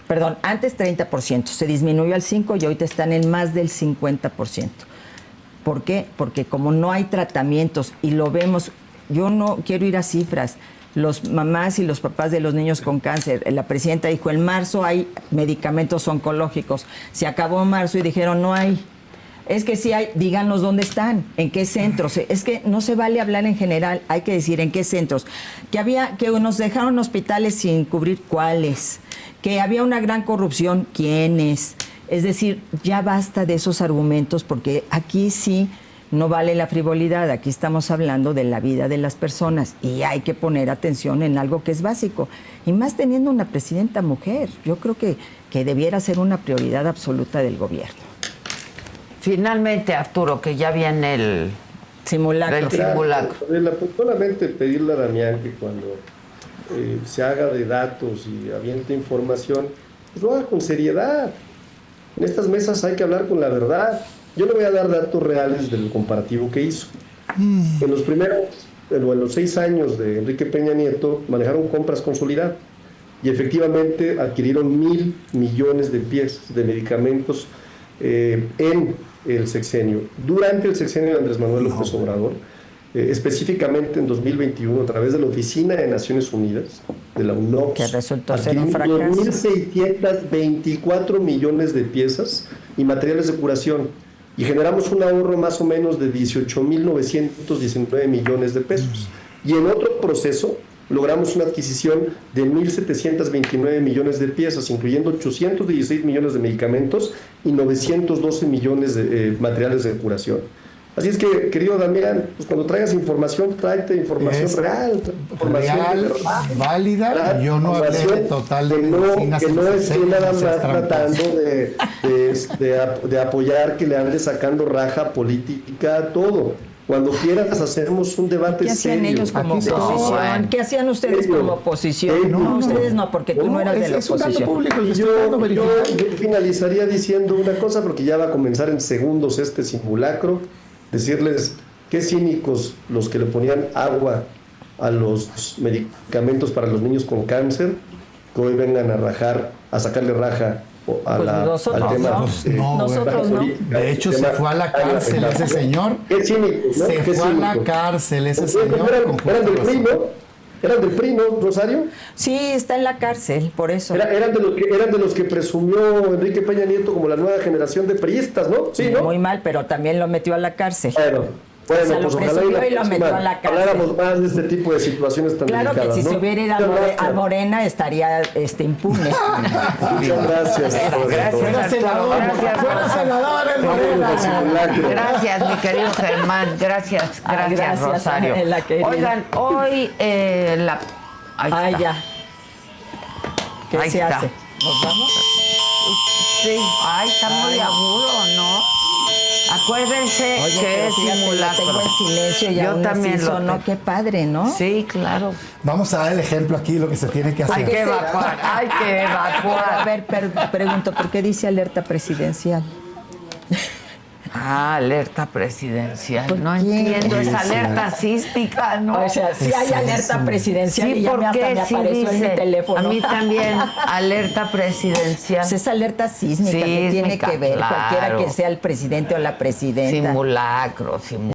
Perdón, antes 30%, se disminuyó al 5% y ahorita están en más del 50%. ¿Por qué? Porque como no hay tratamientos y lo vemos, yo no quiero ir a cifras, los mamás y los papás de los niños con cáncer, la presidenta dijo, en marzo hay medicamentos oncológicos, se acabó marzo y dijeron, no hay. Es que sí hay, díganos dónde están, en qué centros. Es que no se vale hablar en general, hay que decir en qué centros. Que nos dejaron hospitales sin cubrir cuáles, que había una gran corrupción, quiénes. Es decir, ya basta de esos argumentos porque aquí sí no vale la frivolidad, aquí estamos hablando de la vida de las personas y hay que poner atención en algo que es básico. Y más teniendo una presidenta mujer, yo creo que debiera ser una prioridad absoluta del gobierno. Finalmente, Arturo, que ya viene el simulacro. Solamente pedirle a Damián que cuando se haga de datos y aviente información, pues lo haga con seriedad. En estas mesas hay que hablar con la verdad. Yo le voy a dar datos reales del comparativo que hizo. En los 6 años de Enrique Peña Nieto manejaron compras consolidadas y efectivamente adquirieron 1,000 millones de piezas de medicamentos en el sexenio. Durante el sexenio de Andrés Manuel López Obrador, específicamente en 2021, a través de la Oficina de Naciones Unidas, de la UNOPS, que resultó ser un fracaso. 2.624 millones de piezas y materiales de curación, y generamos un ahorro más o menos de 18.919 millones de pesos. Y en otro proceso logramos una adquisición de 1.729 millones de piezas, incluyendo 816 millones de medicamentos y 912 millones de materiales de curación. Así es que, querido Damián, pues cuando traigas información, tráete información real, válida. Real, yo no hablé total de medicina. Que no esté nada más tratando de apoyar, que le ande sacando raja política a todo. Cuando quieras hacemos un debate serio. ¿Qué hacían ellos como oposición? ¿Qué hacían ustedes como oposición? No, ustedes no, porque tú no eras de la oposición. Es un dato público, yo finalizaría diciendo una cosa, porque ya va a comenzar en segundos este simulacro. Decirles qué cínicos los que le ponían agua a los medicamentos para los niños con cáncer, que hoy vengan a sacarle raja al tema. Nosotros no. De hecho, se fue a la cárcel ese señor. Qué cínicos, ¿no? Se fue a la cárcel ese señor. ¿Eran del PRI, no, Rosario? Sí, está en la cárcel, por eso. Eran de los que presumió Enrique Peña Nieto como la nueva generación de priistas, ¿no? Sí, ¿no? Muy mal, pero también lo metió a la cárcel. Bueno, o sea, pues lo presumió y lo metió a la cárcel. Habláramos más de este tipo de situaciones tan delicadas, claro que si ¿no? se hubiera ido a Morena estaría impune. Muchas gracias. Gracias, senador. Gracias, mi querido Germán. Gracias, Rosario. Oigan, hoy Ahí está. Ya. ¿Qué ahí se está. hace? ¿Nos vamos? Sí. Ay, está muy agudo, ¿no? Acuérdense que es simulacro. Tengo en silencio y yo también lo sonó. Qué padre, ¿no? Sí, claro. Vamos a dar el ejemplo aquí de lo que se tiene que hacer. Hay que evacuar. A ver, pregunto, ¿por qué dice alerta presidencial? Alerta presidencial. No entiendo, es alerta sísmica, ¿no? O sea, sí hay alerta presidencial sí, y ya me apareció en mi teléfono. A mí también, alerta presidencial. Pues es alerta sísmica, que tiene que ver, claro. Cualquiera que sea el presidente o la presidenta. Simulacro.